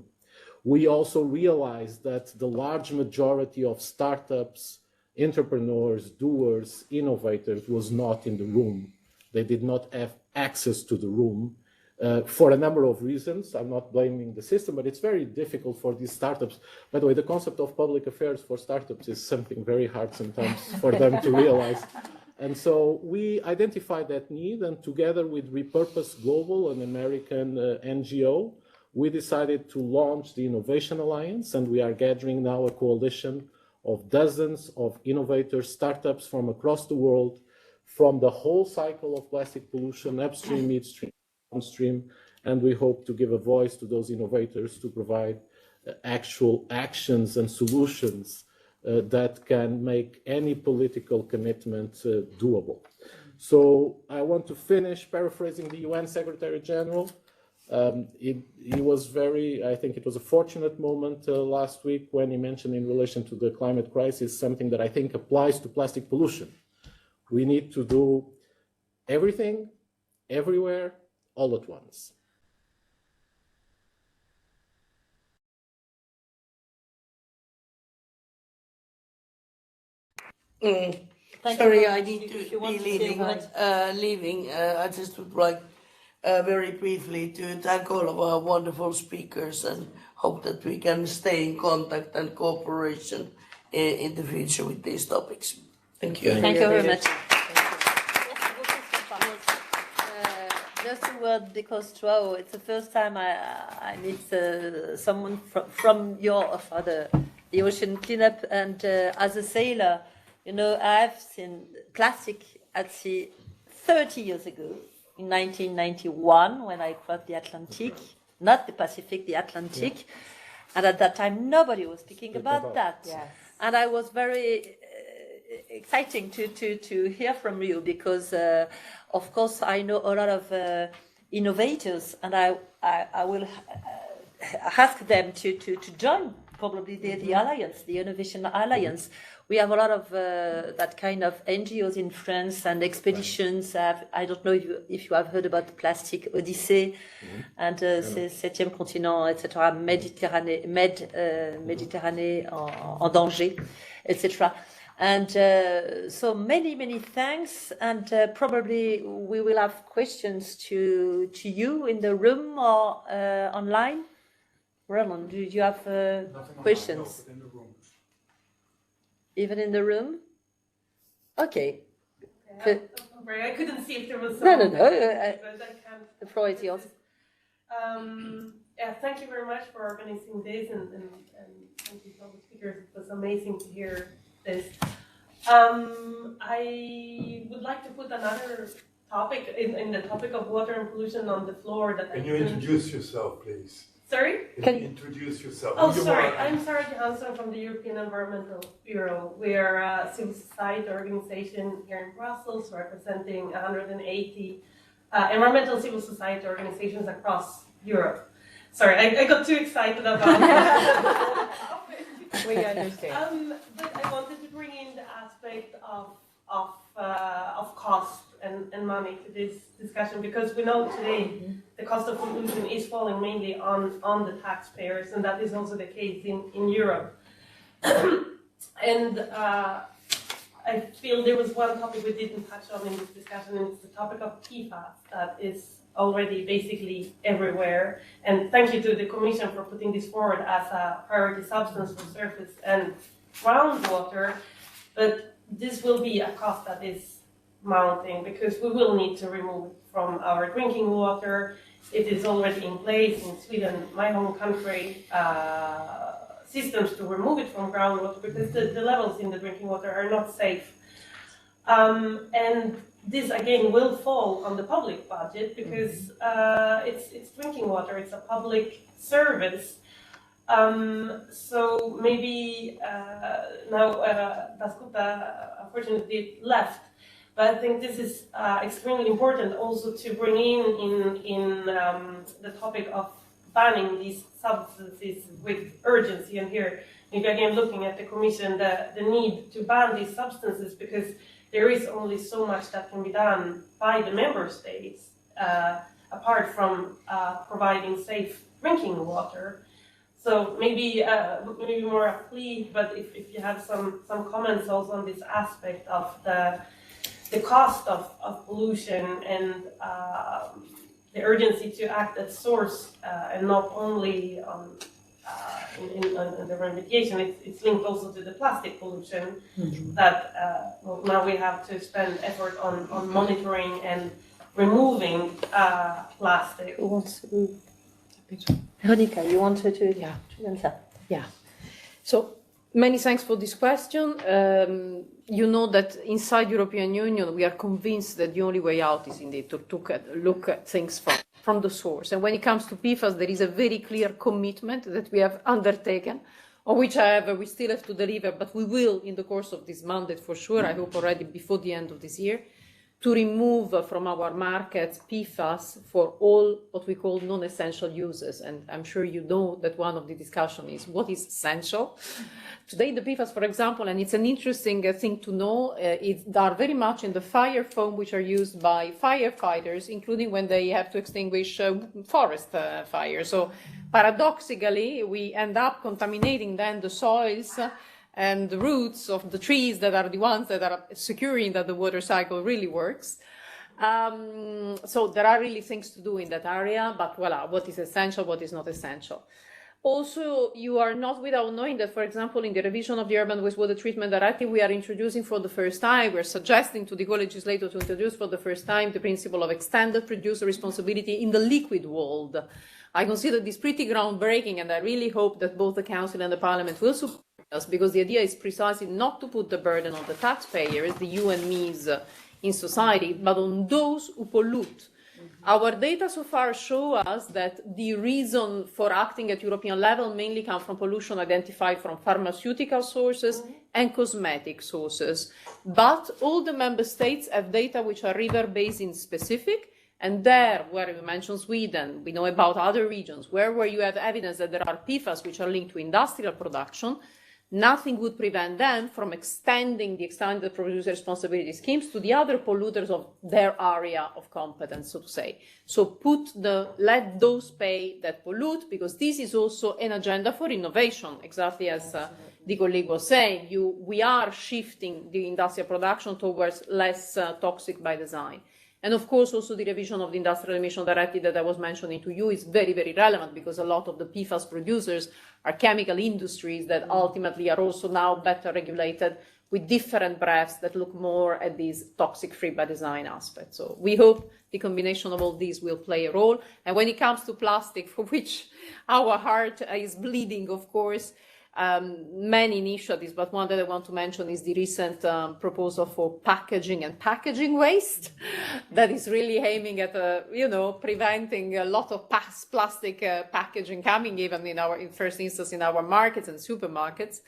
S9: We also realized that the large majority of startups, entrepreneurs, doers, innovators was not in the room. They did not have access to the room for a number of reasons. I'm not blaming the system, but it's very difficult for these startups. By the way, the concept of public affairs for startups is something very hard sometimes for them to realize. And so we identified that need, and together with Repurpose Global, an American NGO, we decided to launch the Innovation Alliance, and we are gathering now a coalition of dozens of innovators, startups from across the world, from the whole cycle of plastic pollution, upstream, midstream, downstream, and we hope to give a voice to those innovators to provide actual actions and solutions that can make any political commitment doable. So I want to finish paraphrasing the UN Secretary General. He was I think it was a fortunate moment last week when he mentioned in relation to the climate crisis something that I think applies to plastic pollution. We need to do everything, everywhere, all at once.
S1: Sorry, I need to be leaving. I just would like very briefly to thank all of our wonderful speakers and hope that we can stay in contact and cooperation in the future with these topics. Thank you.
S2: Thank you very much. Just a word, because Joao, it's the first time I meet someone from the ocean cleanup, and as a sailor, you know, I've seen plastic at sea 30 years ago, in 1991, when I crossed the Atlantic, not the Pacific, the Atlantic, and at that time nobody was speaking about that. Yes. And I was very exciting to hear from you, because of course I know a lot of innovators, and I will ask them to join probably the alliance, the Innovation Alliance. We have a lot of that kind of NGOs in France and expeditions. I don't know if you have heard about the Plastic Odyssey and Septième Continent, etc. Méditerranée en danger, etc. And so many thanks, and probably we will have questions to you in the room or online. Roland, do you have questions?
S7: In the room.
S2: Even in the room? Okay.
S4: I'm sorry, I couldn't see if there was
S2: No.
S4: but I can't.
S2: The floor is yours.
S4: Thank you very much for organizing this, and thank you to all the speakers. It was amazing to hear this. I would like to put another topic in the topic of water and pollution on the floor.
S7: Can you introduce yourself, please?
S4: Sorry?
S7: Can you introduce yourself?
S4: Oh, sorry. I'm Sarah Johansson from the European Environmental Bureau. We are a civil society organization here in Brussels, representing 180 environmental civil society organizations across Europe. Sorry, I got too excited about it.
S6: We understand.
S4: But I wanted to bring in the aspect of
S10: of cost and money to this discussion, because we know today the cost of pollution is falling mainly on the taxpayers, and that is also the case in Europe. And I feel there was one topic we didn't touch on in this discussion, and it's the topic of PFAS that is already basically everywhere. And thank you to the Commission for putting this forward as a priority substance for surface and groundwater. But this will be a cost that is mounting, because we will need to remove it from our drinking water. It is already in place in Sweden, my home country, systems to remove it from groundwater, because the levels in the drinking water are not safe. And this again will fall on the public budget, because it's drinking water, it's a public service. So maybe now Daskuta unfortunately left, but I think this is extremely important also to bring in the topic of banning these substances with urgency. And here, maybe again looking at the Commission, the need to ban these substances, because there is only so much that can be done by the member states, apart from providing safe drinking water. So maybe more a plea, but if you have some comments also on this aspect of the cost of pollution and the urgency to act at source, and not only on in the remediation. It's linked also to the plastic pollution, that now we have to spend effort on monitoring and removing plastic.
S2: Who wants to? Veronica, you wanted to answer?
S5: Yeah. So many thanks for this question. You know that inside European Union, we are convinced that the only way out is indeed to look at things from the source. And when it comes to PFAS, there is a very clear commitment that we have undertaken, on which, however, we still have to deliver, but we will in the course of this mandate for sure, I hope already before the end of this year, to remove from our markets PFAS for all what we call non-essential uses. And I'm sure you know that one of the discussion is what is essential. Today, the PFAS, for example, and it's an interesting thing to know, they are very much in the fire foam which are used by firefighters, including when they have to extinguish forest fires. So paradoxically, we end up contaminating then the soils and the roots of the trees that are the ones that are securing that the water cycle really works. So there are really things to do in that area, but voila, what is essential, what is not essential. Also, you are not without knowing that, for example, in the revision of the Urban Wastewater Treatment Directive, we are introducing for the first time, we're suggesting to the co-legislator to introduce for the first time the principle of extended producer responsibility in the liquid world. I consider this pretty groundbreaking, and I really hope that both the Council and the Parliament will support us, because the idea is precisely not to put the burden on the taxpayers, the you and me's in society, but on those who pollute. Our data so far show us that the reason for acting at European level mainly comes from pollution identified from pharmaceutical sources and cosmetic sources. But all the member states have data which are river basin specific, and there, where you mentioned Sweden, we know about other regions, where you have evidence that there are PFAS which are linked to industrial production, nothing would prevent them from extending the extended producer responsibility schemes to the other polluters of their area of competence, so to say. So let those pay that pollute, because this is also an agenda for innovation, exactly as the colleague was saying. We are shifting the industrial production towards less toxic by design. And of course, also the revision of the Industrial Emission Directive that I was mentioning to you is very, very relevant, because a lot of the PFAS producers are chemical industries that ultimately are also now better regulated with different breaths that look more at these toxic-free by design aspects. So we hope the combination of all these will play a role. And when it comes to plastic, for which our heart is bleeding, of course, many initiatives, but one that I want to mention is the recent proposal for packaging and packaging waste that is really aiming at, preventing a lot of plastic packaging coming even in first instance in our markets and supermarkets.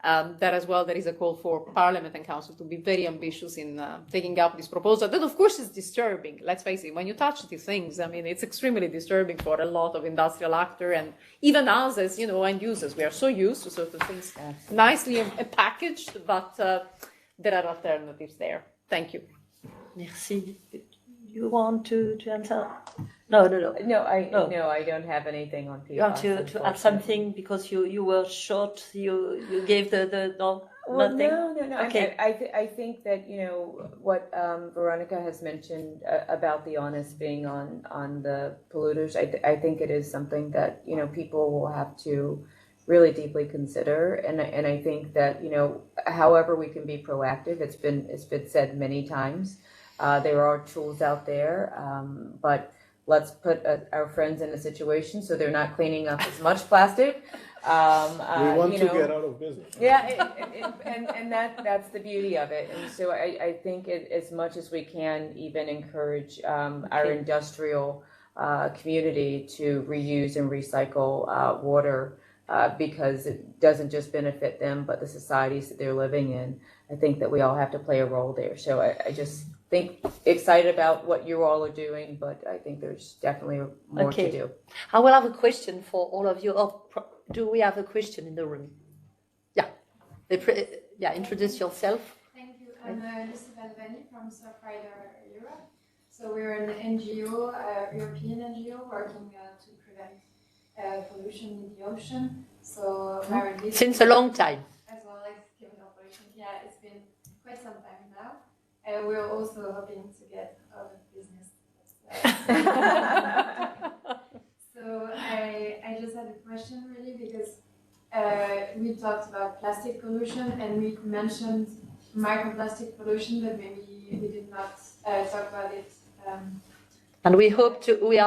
S5: That as well, there is a call for Parliament and Council to be very ambitious in taking up this proposal. That, of course, is disturbing. Let's face it, when you touch these things, I mean, it's extremely disturbing for a lot of industrial actors and even us as, end users. We are so used to certain things nicely packaged, but there are alternatives there. Thank you.
S2: Merci. You want to answer? No.
S6: No, I don't have anything on PFAS.
S2: You want to add something because you were short. You gave the no.
S6: Well,
S2: nothing.
S6: no.
S2: Okay.
S6: I think that what Veronica has mentioned about the onus being on the polluters. I think it is something that people will have to really deeply consider, and I think that however we can be proactive. It's been said many times. There are tools out there, but let's put our friends in a situation so they're not cleaning up as much plastic.
S9: We want to get out of business.
S6: Yeah, and that's the beauty of it. And so I think as much as we can even encourage our industrial community to reuse and recycle water because it doesn't just benefit them, but the societies that they're living in. I think that we all have to play a role there. So I just think excited about what you all are doing, but I think there's definitely more to do.
S2: I will have a question for all of you. Do we have a question in the room? Yeah. Introduce yourself.
S11: Thank you. I'm Lucy Valvani from Surfrider Europe. So we're an NGO, European NGO, working to prevent pollution in the ocean. So
S2: since a long time.
S11: As well as chemical pollution. Yeah, it's been quite some time now. We're also hoping to get out of business. So I just had a question really because we talked about plastic pollution and we mentioned microplastic pollution, but maybe we did not talk about it.
S2: And we hope to. We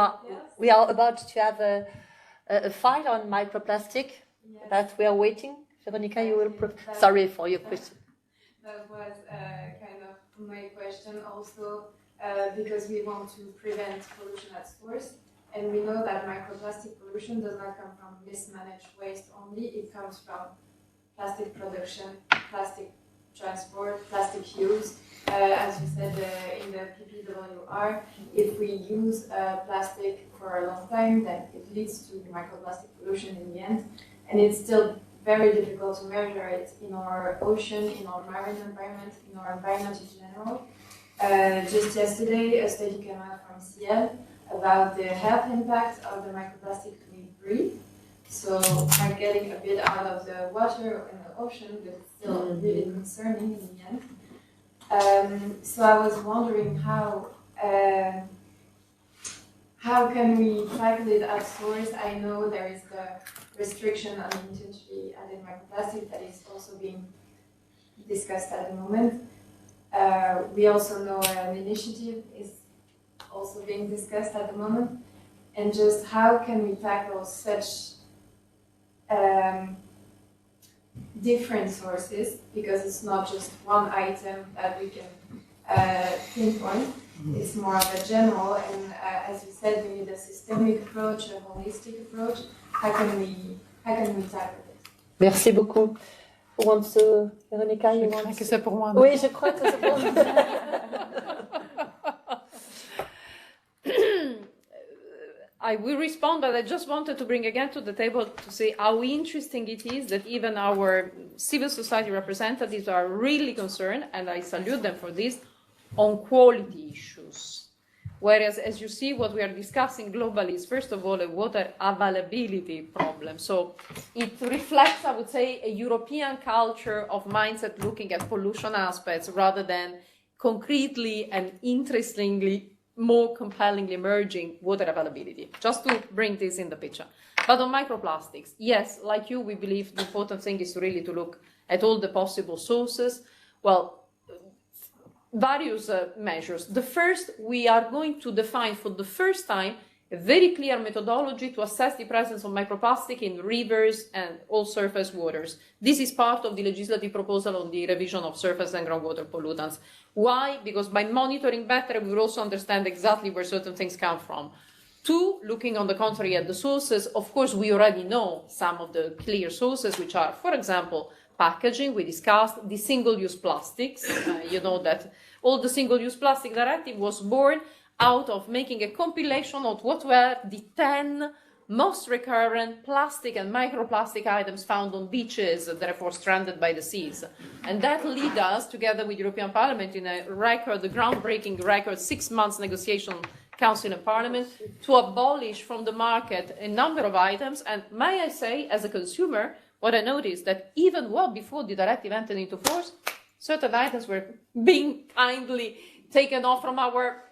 S2: are about to have a file on microplastic that we are waiting. Veronica, you will. Sorry for your question.
S11: That was kind of my question also because we want to prevent pollution at source. And we know that microplastic pollution does not come from mismanaged waste only. It comes from plastic production, plastic transport, plastic use. As you said in the PPWR, if we use plastic for a long time, then it leads to microplastic pollution in the end. And it's still very difficult to measure it in our ocean, in our marine environment, in our environment in general. Just yesterday, a study came out from CL about the health impact of the microplastic we breathe. So we're getting a bit out of the water in the ocean, but it's still really concerning in the end. So I was wondering how can we tackle it at source? I know there is the restriction on intentionally added microplastic that is also being discussed at the moment. We also know an initiative is also being discussed at the moment, and just how can we tackle such different sources, because it's not just one item that we can pinpoint. It's more of a general, and as you said, we need a systemic approach, a holistic approach. How can we tackle it?
S2: Merci beaucoup. Who wants to, Veronica, you want
S5: que c'est pour moi.
S2: Oui, je crois que c'est pour moi.
S5: I will respond, but I just wanted to bring again to the table to say how interesting it is that even our civil society representatives are really concerned, and I salute them for this, on quality issues. Whereas, as you see, what we are discussing globally is, first of all, a water availability problem. So it reflects, I would say, a European culture of mindset looking at pollution aspects rather than concretely and interestingly more compellingly emerging water availability, just to bring this in the picture. But on microplastics, yes, like you, we believe the important thing is really to look at all the possible sources. Well, various measures. The first, we are going to define for the first time a very clear methodology to assess the presence of microplastic in rivers and all surface waters. This is part of the legislative proposal on the revision of surface and groundwater pollutants. Why? Because by monitoring better, we will also understand exactly where certain things come from. Two, looking on the contrary at the sources, of course, we already know some of the clear sources, which are, for example, packaging. We discussed the single-use plastics. You know that all the single-use plastic directive was born out of making a compilation of what were the 10 most recurrent plastic and microplastic items found on beaches, therefore stranded by the seas. And that led us, together with European Parliament, in a groundbreaking record 6 months negotiation, Council and Parliament, to abolish from the market a number of items. And may I say, as a consumer, what I noticed that even well before the directive entered into force, certain items were being kindly taken off from our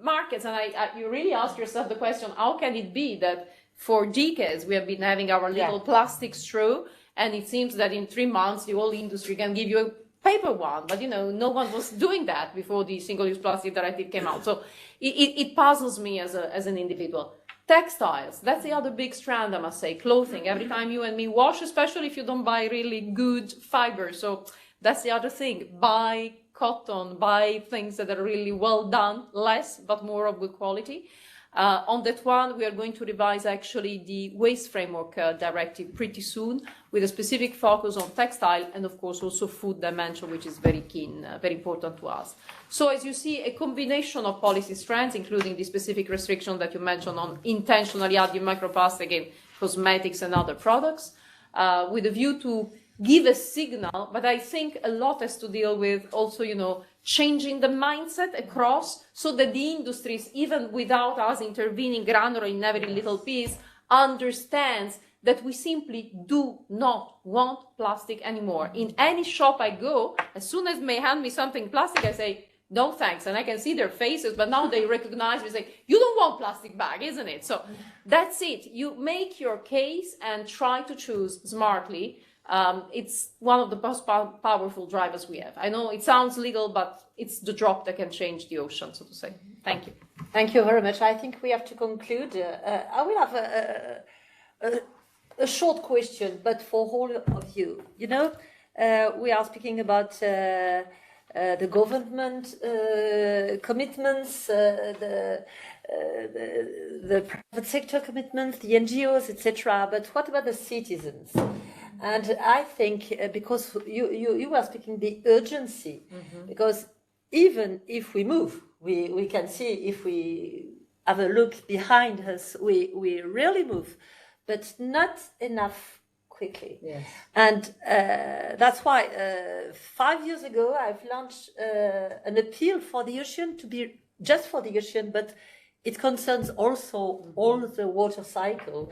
S5: markets. And you really ask yourself the question, how can it be that for decades we have been having our little plastic straw, and it seems that in 3 months the whole industry can give you a paper one, but no one was doing that before the single-use plastic directive came out. So it puzzles me as an individual. Textiles, that's the other big strand, I must say. Clothing, every time you and me wash, especially if you don't buy really good fiber. So that's the other thing. Buy cotton, buy things that are really well done, less but more of good quality. On that one, we are going to revise actually the Waste Framework Directive pretty soon, with a specific focus on textile and of course also food dimension, which is very keen, very important to us. So as you see, a combination of policy strands, including the specific restriction that you mentioned on intentionally adding microplastic in cosmetics and other products, with a view to give a signal, but I think a lot has to deal with also, changing the mindset across, so that the industries, even without us intervening granular in every little piece, understands that we simply do not want plastic anymore. In any shop I go, as soon as they hand me something plastic, I say, no thanks, and I can see their faces, but now they recognize me, say, you don't want plastic bag, isn't it? So that's it. You make your case and try to choose smartly. It's one of the most powerful drivers we have. I know it sounds little, but it's the drop that can change the ocean, so to say. Thank you.
S2: Thank you very much. I think we have to conclude. I will have a short question, but for all of you. We are speaking about the government commitments, the private sector commitments, the NGOs, etc. But what about the citizens? And I think because you were speaking the urgency, because even if we move, we can see if we have a look behind us, we really move, but not enough quickly. Yes. And that's why 5 years ago I've launched an appeal for the ocean to be just for the ocean, but it concerns also all the water cycle,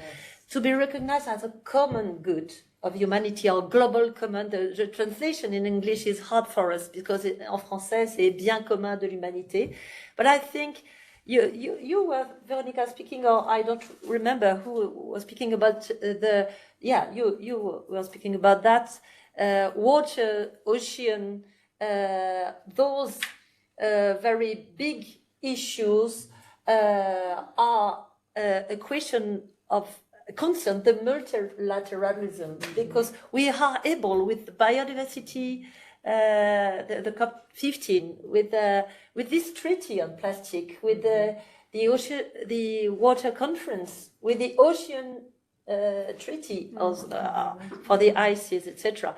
S2: to be recognized as a common good of humanity, or global common. The translation in English is hard for us because en français c'est bien commun de l'humanité. But I think you were, Veronica, speaking, or I don't remember who was speaking about you were speaking about that water, ocean, those very big issues are a question of concern, the multilateralism, because we are able with biodiversity, the COP15, with this treaty on plastic, with the ocean, the water conference, with the ocean treaty for the ices, etc.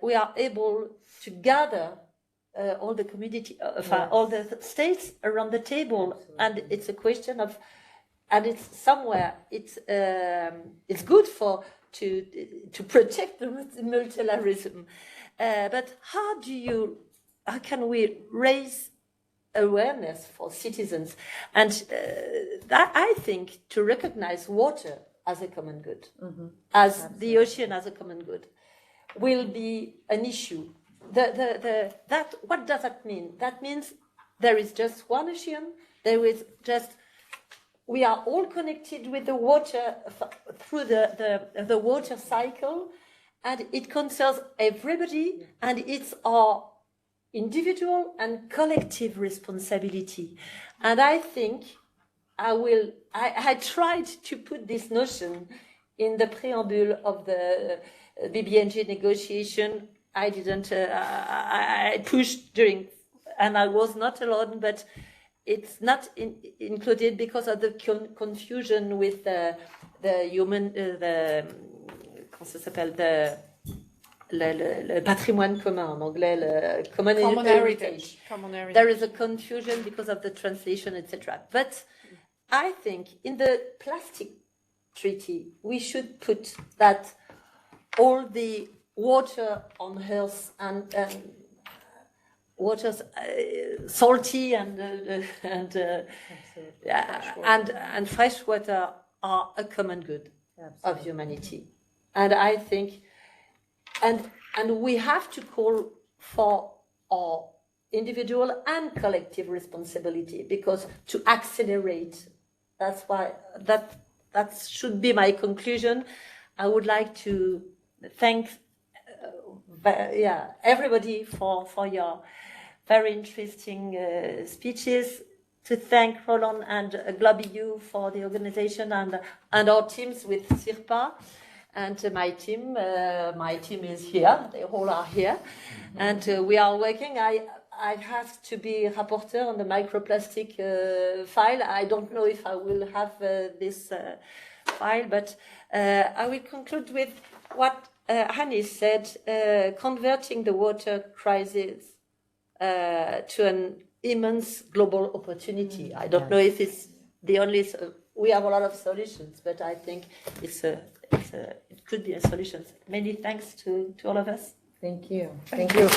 S2: We are able to gather all the community, all the states around the table, and it's a question of. And it's somewhere it's good to protect the multilateralism, but how can we raise awareness for citizens, and that I think to recognize water as a common good, as the ocean as a common good, will be an issue. That what does that mean? That means there is just one ocean. There is just. We are all connected with the water through the water cycle, and it concerns everybody, and it's our individual and collective responsibility. And I think I tried to put this notion in the preamble of the BBNG negotiation. I didn't, I pushed during, and I was not alone, but it's not included because of the confusion with the human, comment ça s'appelle, le patrimoine commun, en anglais, le common heritage. There is a confusion because of the translation, etc. But I think in the plastic treaty, we should put that all the water on Earth and water's salty and fresh water are a common good of humanity. And I think, and we have to call for our individual and collective responsibility, because to accelerate, that's why that should be my conclusion. I would like to thank everybody for your very interesting speeches, to thank Roland and GlobeEU for the organization, and our teams with SIRPA, and my team. My team is here, they all are here, and we are working. I have to be rapporteur on the microplastic file. I don't know if I will have this file, but I will conclude with what Hanni said, converting the water crisis to an immense global opportunity. I don't know if it's the only. We have a lot of solutions, but I think it could be a solution. Many thanks to all of us.
S6: Thank you.
S2: Thank you.